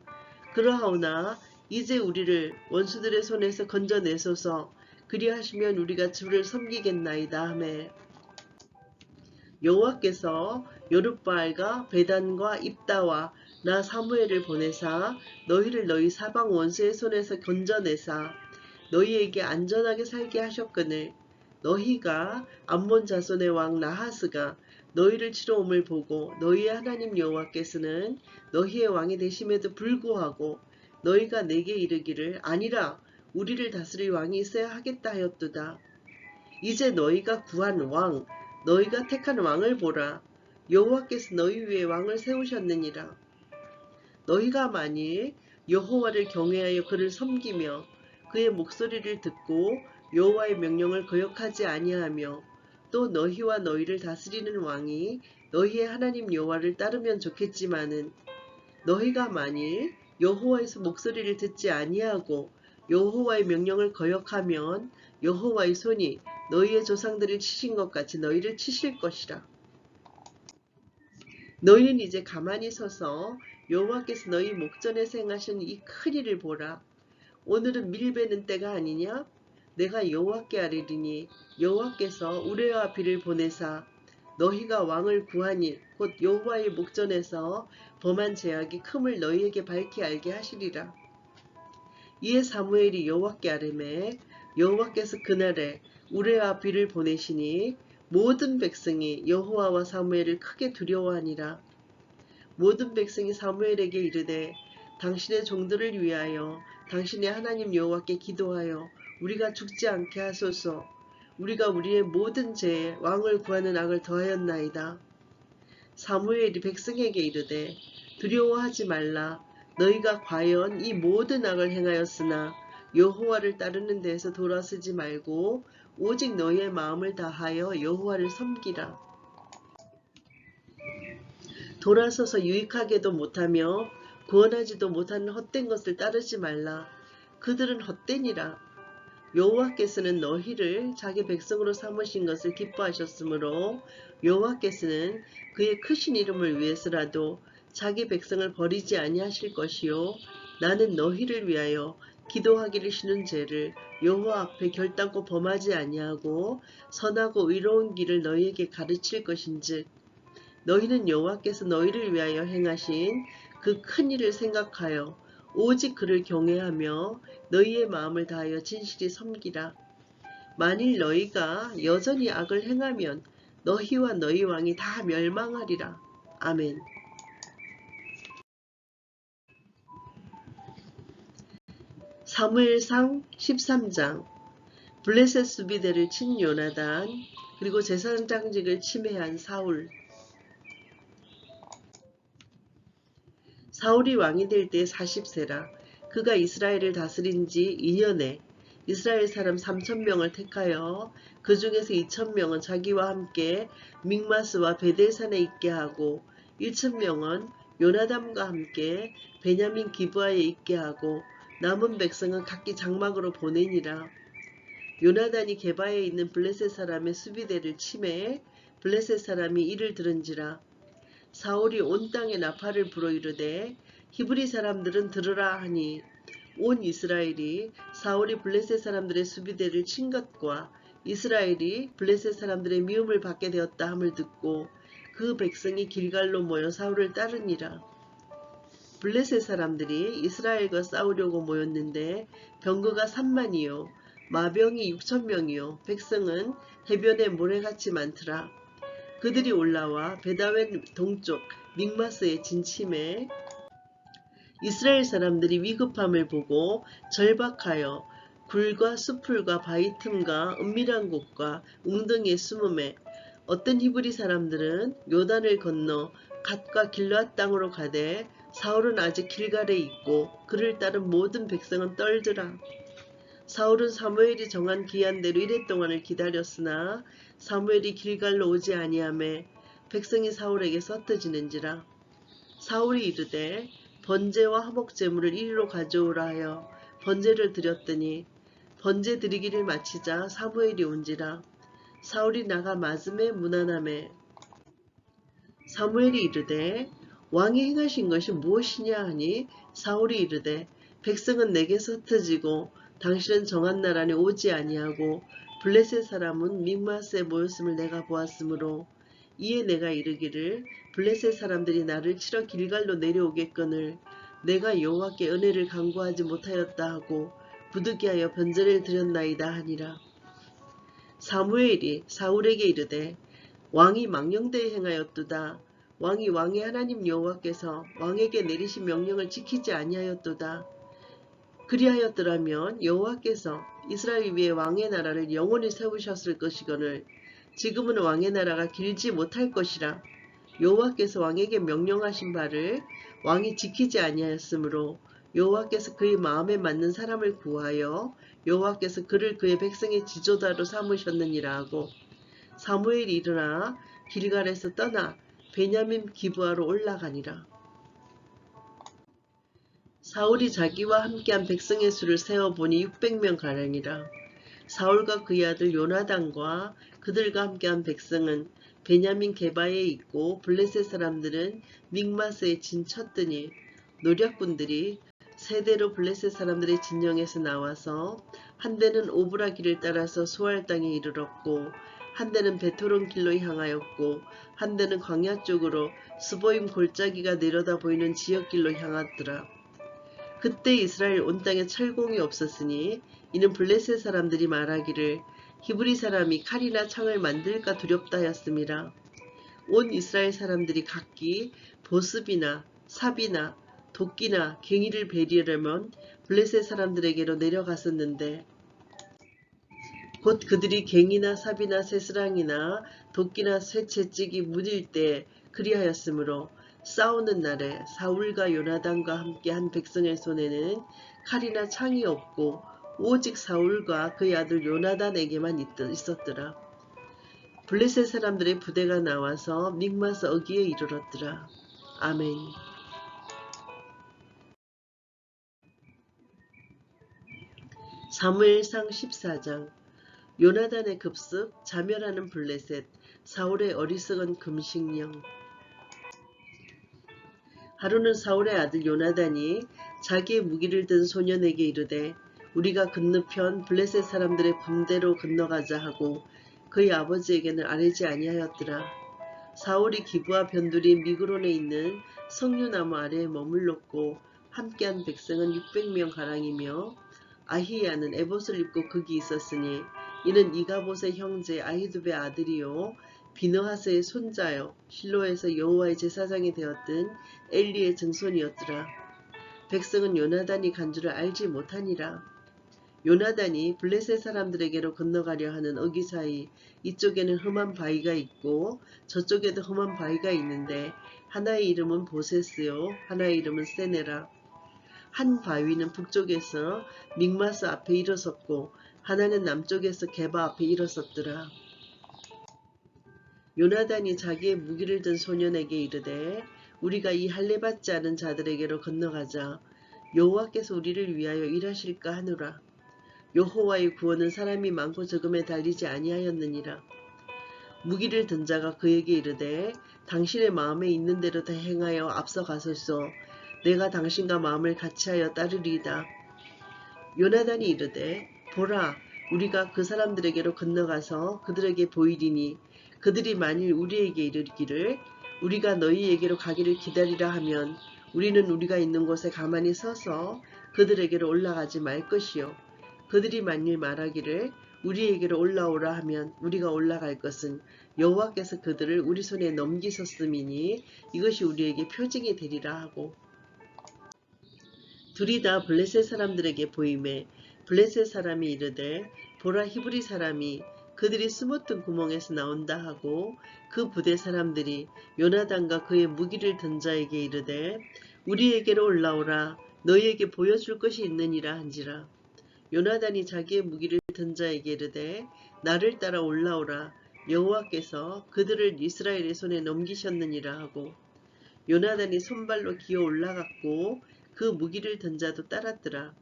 S1: 그러하오나 이제 우리를 원수들의 손에서 건져내소서. 그리하시면 우리가 주를 섬기겠나이다 하매 여호와께서 여룻바알과 베단과 입다와 나 사무엘을 보내사 너희를 너희 사방 원수의 손에서 건져내사 너희에게 안전하게 살게 하셨거늘 너희가 암몬 자손의 왕 나하스가 너희를 치러 옴을 보고 너희의 하나님 여호와께서는 너희의 왕이 되심에도 불구하고 너희가 내게 이르기를 아니라 우리를 다스릴 왕이 있어야 하겠다 하였도다. 이제 너희가 구한 왕 너희가 택한 왕을 보라. 여호와께서 너희 위에 왕을 세우셨느니라. 너희가 만일 여호와를 경외하여 그를 섬기며 그의 목소리를 듣고 여호와의 명령을 거역하지 아니하며 또 너희와 너희를 다스리는 왕이 너희의 하나님 여호와를 따르면 좋겠지만은 너희가 만일 여호와에서 목소리를 듣지 아니하고 여호와의 명령을 거역하면 여호와의 손이 너희의 조상들을 치신 것 같이 너희를 치실 것이라. 너희는 이제 가만히 서서 여호와께서 너희 목전에서 행하신 이 큰 일을 보라. 오늘은 밀베는 때가 아니냐? 내가 여호와께 아뢰리니 여호와께서 우레와 비를 보내사 너희가 왕을 구한 일 곧 여호와의 목전에서 범한 죄악이 큼을 너희에게 밝히 알게 하시리라. 이에 사무엘이 여호와께 아뢰매 여호와께서 그날에 우레와 비를 보내시니 모든 백성이 여호와와 사무엘을 크게 두려워하니라. 모든 백성이 사무엘에게 이르되 당신의 종들을 위하여 당신의 하나님 여호와께 기도하여 우리가 죽지 않게 하소서. 우리가 우리의 모든 죄에 왕을 구하는 악을 더하였나이다. 사무엘이 백성에게 이르되 두려워하지 말라. 너희가 과연 이 모든 악을 행하였으나 여호와를 따르는 데에서 돌아서지 말고 오직 너희의 마음을 다하여 여호와를 섬기라. 돌아서서 유익하게도 못하며 구원하지도 못하는 헛된 것을 따르지 말라. 그들은 헛되니라. 여호와께서는 너희를 자기 백성으로 삼으신 것을 기뻐하셨으므로 여호와께서는 그의 크신 이름을 위해서라도 자기 백성을 버리지 아니하실 것이요 나는 너희를 위하여 기도하기를 쉬는 죄를 여호와 앞에 결단코 범하지 아니하고 선하고 의로운 길을 너희에게 가르칠 것인즉 너희는 여호와께서 너희를 위하여 행하신 그 큰 일을 생각하여 오직 그를 경외하며 너희의 마음을 다하여 진실히 섬기라. 만일 너희가 여전히 악을 행하면 너희와 너희 왕이 다 멸망하리라. 아멘. 사무엘상 13장 블레셋 수비대를 친 요나단 그리고 제사장직을 침해한 사울. 사울이 왕이 될 때 40세라. 그가 이스라엘을 다스린 지 2년에 이스라엘 사람 3,000명을 택하여 그 중에서 2,000명은 자기와 함께 믹마스와 베델산에 있게 하고 1,000명은 요나담과 함께 베냐민 기브아에 있게 하고 남은 백성은 각기 장막으로 보내니라. 요나단이 게바에 있는 블레셋 사람의 수비대를 침해 블레셋 사람이 이를 들은지라. 사울이 온 땅에 나팔을 불어 이르되 히브리 사람들은 들으라 하니 온 이스라엘이 사울이 블레셋 사람들의 수비대를 친 것과 이스라엘이 블레셋 사람들의 미움을 받게 되었다 함을 듣고 그 백성이 길갈로 모여 사울을 따르니라. 블레셋 사람들이 이스라엘과 싸우려고 모였는데 병거가 3만이요 마병이 6,000명이요 백성은 해변에 모래같이 많더라. 그들이 올라와 베다웬 동쪽 믹마스에 진침해 이스라엘 사람들이 위급함을 보고 절박하여 굴과 수풀과 바위 틈과 은밀한 곳과 웅덩이에 숨음에 어떤 히브리 사람들은 요단을 건너 갓과 길르앗 땅으로 가되 사울은 아직 길갈에 있고 그를 따른 모든 백성은 떨더라. 사울은 사무엘이 정한 기한대로 이랫동안을 기다렸으나 사무엘이 길갈로 오지 아니하매 백성이 사울에게 흩어지는지라. 사울이 이르되 번제와 화목 제물을 이리로 가져오라 하여 번제를 드렸더니 번제 드리기를 마치자 사무엘이 온지라. 사울이 나가 맞음에 무난함에 사무엘이 이르되 왕이 행하신 것이 무엇이냐 하니 사울이 이르되 백성은 내게서 흩어지고 당신은 정한 날 안에 오지 아니하고 블레셋 사람은 믹마스에 모였음을 내가 보았으므로 이에 내가 이르기를 블레셋 사람들이 나를 치러 길갈로 내려오겠거늘 내가 여호와께 은혜를 간구하지 못하였다 하고 부득이하여 번제를 드렸나이다 하니라. 사무엘이 사울에게 이르되 왕이 망령되이 행하였도다. 왕이 왕의 하나님 여호와께서 왕에게 내리신 명령을 지키지 아니하였도다. 그리하였더라면 여호와께서 이스라엘 위에 왕의 나라를 영원히 세우셨을 것이거늘 지금은 왕의 나라가 길지 못할 것이라. 여호와께서 왕에게 명령하신 바를 왕이 지키지 아니하였으므로 여호와께서 그의 마음에 맞는 사람을 구하여 여호와께서 그를 그의 백성의 지도자로 삼으셨느니라 하고 사무엘이 일어나 길갈에서 떠나 베냐민 기브아로 올라가니라. 사울이 자기와 함께한 백성의 수를 세어보니 600명 가량이라. 사울과 그의 아들 요나단과 그들과 함께한 백성은 베냐민 게바에 있고 블레셋 사람들은 믹마스에 진쳤더니 노략군들이 세대로 블레셋 사람들의 진영에서 나와서 한 대는 오브라 길을 따라서 수알 땅에 이르렀고 한 대는 베토론 길로 향하였고 한 대는 광야 쪽으로 스보임 골짜기가 내려다 보이는 지역길로 향하더라. 그때 이스라엘 온 땅에 철공이 없었으니 이는 블레셋 사람들이 말하기를 히브리 사람이 칼이나 창을 만들까 두렵다 하였음이라. 온 이스라엘 사람들이 각기 보습이나 삽이나 도끼나 갱이를 베리려면 블레셋 사람들에게로 내려갔었는데 곧 그들이 갱이나 삽이나 쇠스랑이나 도끼나 쇠채찍이 무딜 때 그리하였으므로 싸우는 날에 사울과 요나단과 함께 한 백성의 손에는 칼이나 창이 없고 오직 사울과 그의 아들 요나단에게만 있었더라. 블레셋 사람들의 부대가 나와서 믹마스 어귀에 이르렀더라. 아멘. 사무엘상 14장. 요나단의 급습, 자멸하는 블레셋, 사울의 어리석은 금식령. 하루는 사울의 아들 요나단이 자기의 무기를 든 소년에게 이르되 우리가 건너편 블레셋 사람들의 군대로 건너가자 하고 그의 아버지에게는 아뢰지 아니하였더라. 사울이 기브아 변두리 미그론에 있는 석류나무 아래에 머물렀고 함께한 백성은 600명 가량이며 아히야는 에봇을 입고 거기 있었으니 이는 이가봇의 형제 아히두베 아들이요 비느하스의 손자요 실로에서 여호와의 제사장이 되었던 엘리의 증손이었더라. 백성은 요나단이 간 줄을 알지 못하니라. 요나단이 블레셋 사람들에게로 건너가려 하는 어기 사이 이쪽에는 험한 바위가 있고 저쪽에도 험한 바위가 있는데 하나의 이름은 보세스요 하나의 이름은 세네라. 한 바위는 북쪽에서 믹마스 앞에 일어섰고 하나는 남쪽에서 게바 앞에 일어섰더라. 요나단이 자기의 무기를 든 소년에게 이르되 우리가 이 할례받지 않은 자들에게로 건너가자. 여호와께서 우리를 위하여 일하실까 하노라. 여호와의 구원은 사람이 많고 적음에 달리지 아니하였느니라. 무기를 든 자가 그에게 이르되 당신의 마음에 있는 대로 다 행하여 앞서가소서. 내가 당신과 마음을 같이하여 따르리이다. 요나단이 이르되 보라 우리가 그 사람들에게로 건너가서 그들에게 보이리니 그들이 만일 우리에게 이르기를 우리가 너희에게로 가기를 기다리라 하면 우리는 우리가 있는 곳에 가만히 서서 그들에게로 올라가지 말 것이요 그들이 만일 말하기를 우리에게로 올라오라 하면 우리가 올라갈 것은 여호와께서 그들을 우리 손에 넘기셨음이니 이것이 우리에게 표징이 되리라 하고 둘이 다 블레셋 사람들에게 보이매 블레셋 사람이 이르되 보라 히브리 사람이 그들이 숨었던 구멍에서 나온다 하고 그 부대 사람들이 요나단과 그의 무기를 든 자에게 이르되 우리에게로 올라오라 너희에게 보여줄 것이 있느니라 한지라. 요나단이 자기의 무기를 든 자에게 이르되 나를 따라 올라오라 여호와께서 그들을 이스라엘의 손에 넘기셨느니라 하고 요나단이 손발로 기어 올라갔고 그 무기를 든 자도 따랐더라.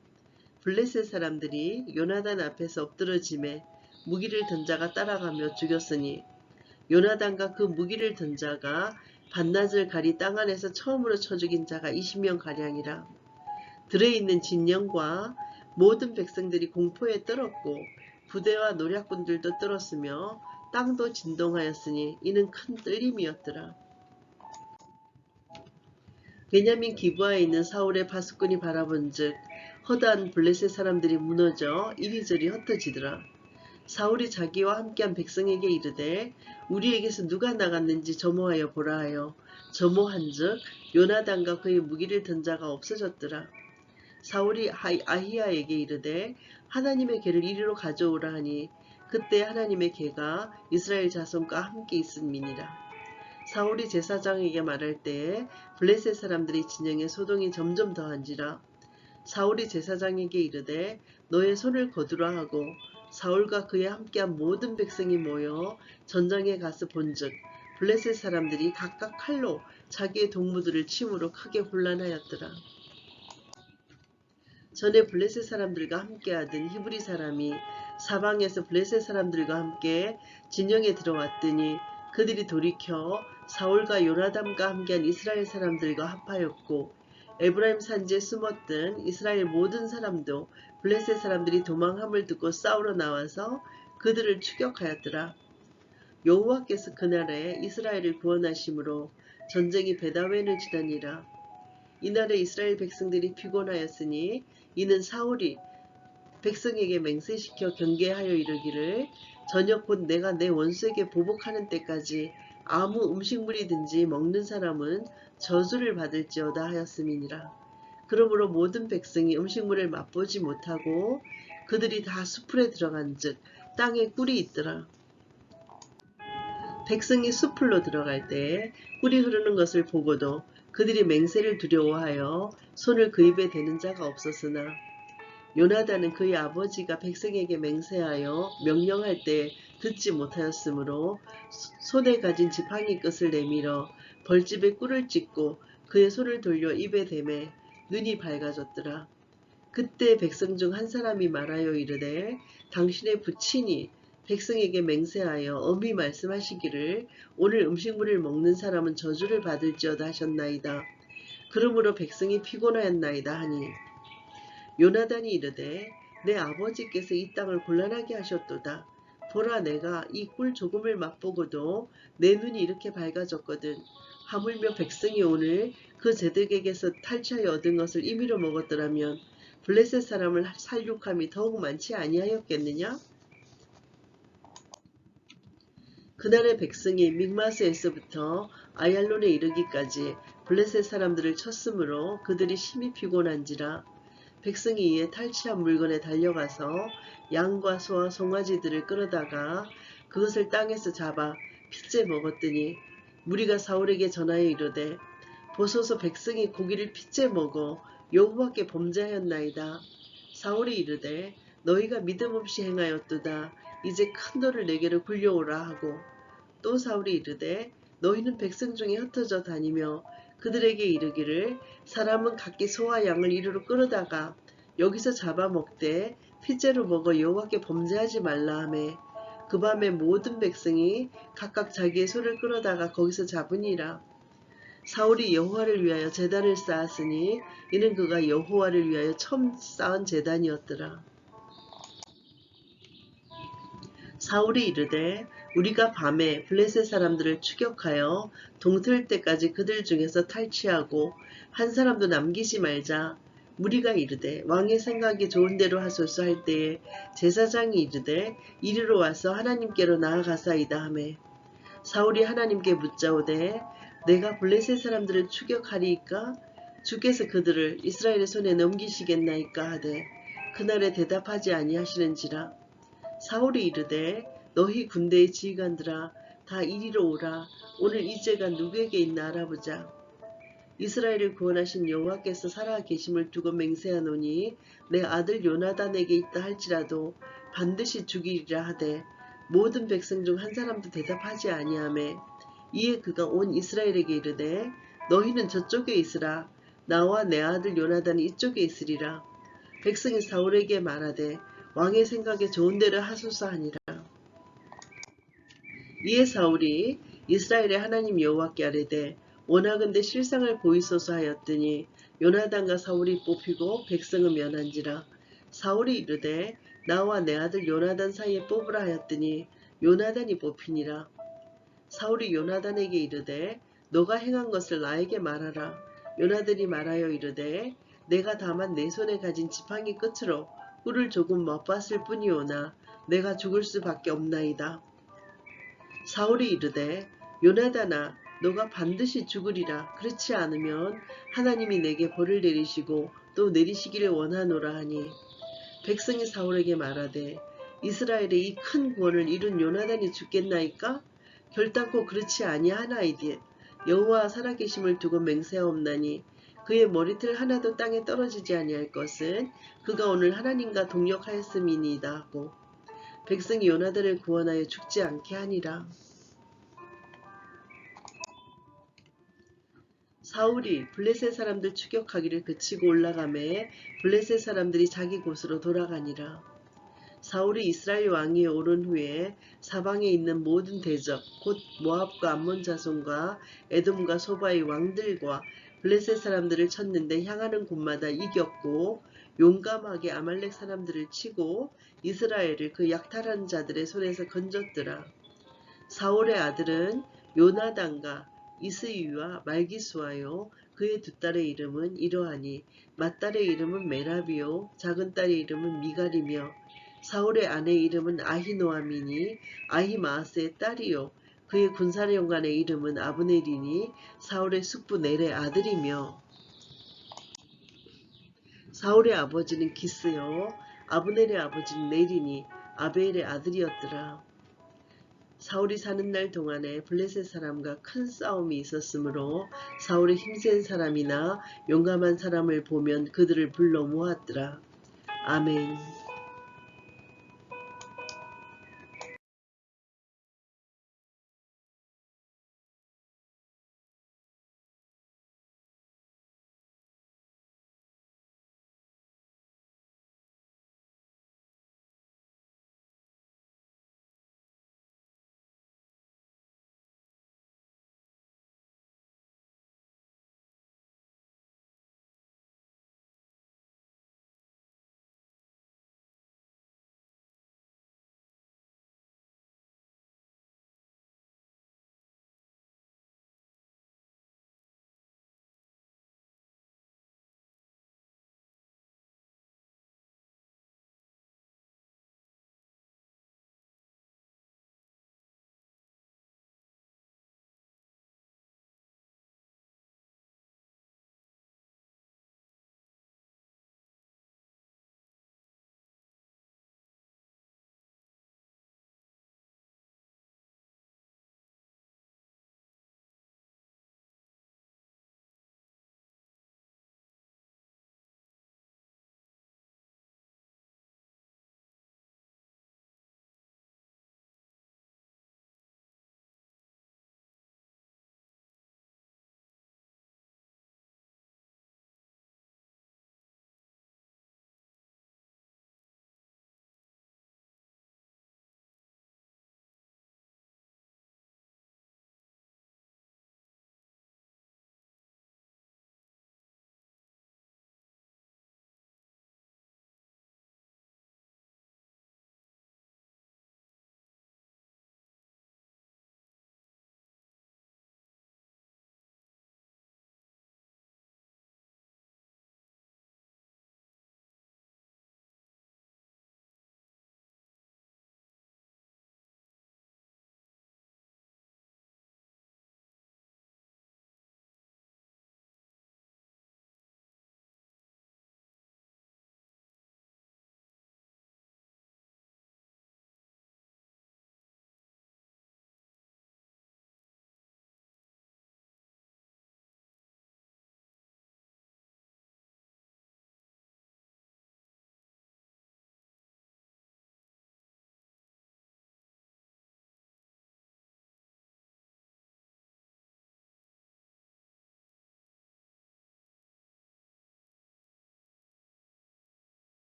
S1: 블레셋 사람들이 요나단 앞에서 엎드러짐에 무기를 든 자가 따라가며 죽였으니 요나단과 그 무기를 든 자가 반나절 가리 땅 안에서 처음으로 쳐 죽인 자가 20명 가량이라. 들에 있는 진영과 모든 백성들이 공포에 떨었고 부대와 노략군들도 떨었으며 땅도 진동하였으니 이는 큰 떨림이었더라. 베냐민 기브아에 있는 사울의 파수꾼이 바라본즉 허다한 블레셋 사람들이 무너져 이리저리 흩어지더라. 사울이 자기와 함께한 백성에게 이르되 우리에게서 누가 나갔는지 점호하여 보라 하여 점호한즉 요나단과 그의 무기를 든 자가 없어졌더라. 사울이 아히야에게 이르되 하나님의 개를 이리로 가져오라 하니 그때 하나님의 개가 이스라엘 자손과 함께 있음이니라. 사울이 제사장에게 말할 때에 블레셋 사람들이 진영에 소동이 점점 더한지라. 사울이 제사장에게 이르되 너의 손을 거두라 하고 사울과 그에 함께한 모든 백성이 모여 전장에 가서 본즉 블레셋 사람들이 각각 칼로 자기의 동무들을 침으로 크게 혼란하였더라. 전에 블레셋 사람들과 함께하던 히브리 사람이 사방에서 블레셋 사람들과 함께 진영에 들어왔더니 그들이 돌이켜 사울과 요나단과 함께한 이스라엘 사람들과 합하였고 에브라임 산지에 숨었던 이스라엘 모든 사람도 블레셋 사람들이 도망함을 듣고 싸우러 나와서 그들을 추격하였더라. 여호와께서 그날에 이스라엘을 구원하심으로 전쟁이 베다웬을 지다니라. 이날에 이스라엘 백성들이 피곤하였으니 이는 사울이 백성에게 맹세시켜 경계하여 이르기를 저녁 곧 내가 내 원수에게 보복하는 때까지 아무 음식물이든지 먹는 사람은 저주를 받을지어다 하였음이니라. 그러므로 모든 백성이 음식물을 맛보지 못하고 그들이 다 수풀에 들어간즉 땅에 꿀이 있더라. 백성이 수풀로 들어갈 때에 꿀이 흐르는 것을 보고도 그들이 맹세를 두려워하여 손을 그 입에 대는 자가 없었으나 요나단은 그의 아버지가 백성에게 맹세하여 명령할 때 듣지 못하였으므로 손에 가진 지팡이 끝을 내밀어 벌집에 꿀을 찢고 그의 손을 돌려 입에 대매 눈이 밝아졌더라. 그때 백성 중 한 사람이 말하여 이르되 당신의 부친이 백성에게 맹세하여 엄히 말씀하시기를 오늘 음식물을 먹는 사람은 저주를 받을지어다 하셨나이다. 그러므로 백성이 피곤하였나이다 하니 요나단이 이르되 내 아버지께서 이 땅을 곤란하게 하셨도다. 보라 내가 이 꿀 조금을 맛보고도 내 눈이 이렇게 밝아졌거든. 하물며 백성이 오늘 그 제득에게서 탈취하여 얻은 것을 임의로 먹었더라면 블레셋 사람을 살육함이 더욱 많지 아니하였겠느냐? 그날의 백성이 믹마스에서부터 아얄론에 이르기까지 블레셋 사람들을 쳤으므로 그들이 심히 피곤한지라. 백성이 이에 탈취한 물건에 달려가서 양과 소와 송아지들을 끌어다가 그것을 땅에서 잡아 핏째 먹었더니 무리가 사울에게 전하여 이르되 보소서 백성이 고기를 핏째 먹어 여호와께 범죄하였나이다. 사울이 이르되 너희가 믿음 없이 행하였도다. 이제 큰 돌을 내게로 굴려오라 하고 또 사울이 이르되 너희는 백성 중에 흩어져 다니며 그들에게 이르기를 사람은 각기 소와 양을 이리로 끌어다가 여기서 잡아먹되 핏째로 먹어 여호와께 범죄하지 말라 하매 그 밤에 모든 백성이 각각 자기의 소를 끌어다가 거기서 잡으니라. 사울이 여호와를 위하여 제단을 쌓았으니 이는 그가 여호와를 위하여 처음 쌓은 제단이었더라. 사울이 이르되 우리가 밤에 블레셋 사람들을 추격하여 동틀 때까지 그들 중에서 탈취하고 한 사람도 남기지 말자. 무리가 이르되 왕의 생각이 좋은 대로 하소서 할 때에 제사장이 이르되 이리로 와서 하나님께로 나아가사이다 하매 사울이 하나님께 묻자오되 내가 블레셋 사람들을 추격하리이까? 주께서 그들을 이스라엘의 손에 넘기시겠나이까 하되 그날에 대답하지 아니하시는지라. 사울이 이르되 너희 군대의 지휘관들아 다 이리로 오라. 오늘 이 죄가 누구에게 있나 알아보자. 이스라엘을 구원하신 여호와께서 살아 계심을 두고 맹세하노니 내 아들 요나단에게 있다 할지라도 반드시 죽이리라 하되 모든 백성 중 한 사람도 대답하지 아니하매 이에 그가 온 이스라엘에게 이르되 너희는 저쪽에 있으라 나와 내 아들 요나단이 이쪽에 있으리라. 백성이 사울에게 말하되 왕의 생각에 좋은 대로 하소서 하니라. 이에 사울이 이스라엘의 하나님 여호와께 아뢰되 원하건대 실상을 보이소서 하였더니 요나단과 사울이 뽑히고 백성은 면한지라. 사울이 이르되 나와 내 아들 요나단 사이에 뽑으라 하였더니 요나단이 뽑히니라. 사울이 요나단에게 이르되 너가 행한 것을 나에게 말하라. 요나단이 말하여 이르되 내가 다만 내 손에 가진 지팡이 끝으로 꿀을 조금 맛봤을 뿐이오나 내가 죽을 수밖에 없나이다. 사울이 이르되 요나단아 너가 반드시 죽으리라. 그렇지 않으면 하나님이 내게 벌을 내리시고 또 내리시기를 원하노라 하니 백성이 사울에게 말하되 이스라엘의 이 큰 구원을 이룬 요나단이 죽겠나이까? 결단코 그렇지 아니하나이디. 여호와 살아계심을 두고 맹세하옵나니 그의 머리털 하나도 땅에 떨어지지 아니할 것은 그가 오늘 하나님과 동력하였음이니이다 하고 백성이 요나단을 구원하여 죽지 않게 하니라. 사울이 블레셋 사람들 추격하기를 그치고 올라가매 블레셋 사람들이 자기 곳으로 돌아가니라. 사울이 이스라엘 왕위에 오른 후에 사방에 있는 모든 대적 곧 모압과 암몬 자손과 에돔과 소바의 왕들과 블레셋 사람들을 쳤는데 향하는 곳마다 이겼고 용감하게 아말렉 사람들을 치고 이스라엘을 그 약탈한 자들의 손에서 건졌더라. 사울의 아들은 요나단과 이스위와 말기수하요 그의 두 딸의 이름은 이러하니 맏딸의 이름은 메라비요 작은 딸의 이름은 미갈이며 사울의 아내의 이름은 아히노아미니 아히마아스의 딸이요 그의 군사령관의 이름은 아브넬이니 사울의 숙부 넬의 아들이며 사울의 아버지는 기스요 아브넬의 아버지는 넬이니 아벨의 아들이었더라. 사울이 사는 날 동안에 블레셋 사람과 큰 싸움이 있었으므로 사울이 힘센 사람이나 용감한 사람을 보면 그들을 불러 모았더라. 아멘.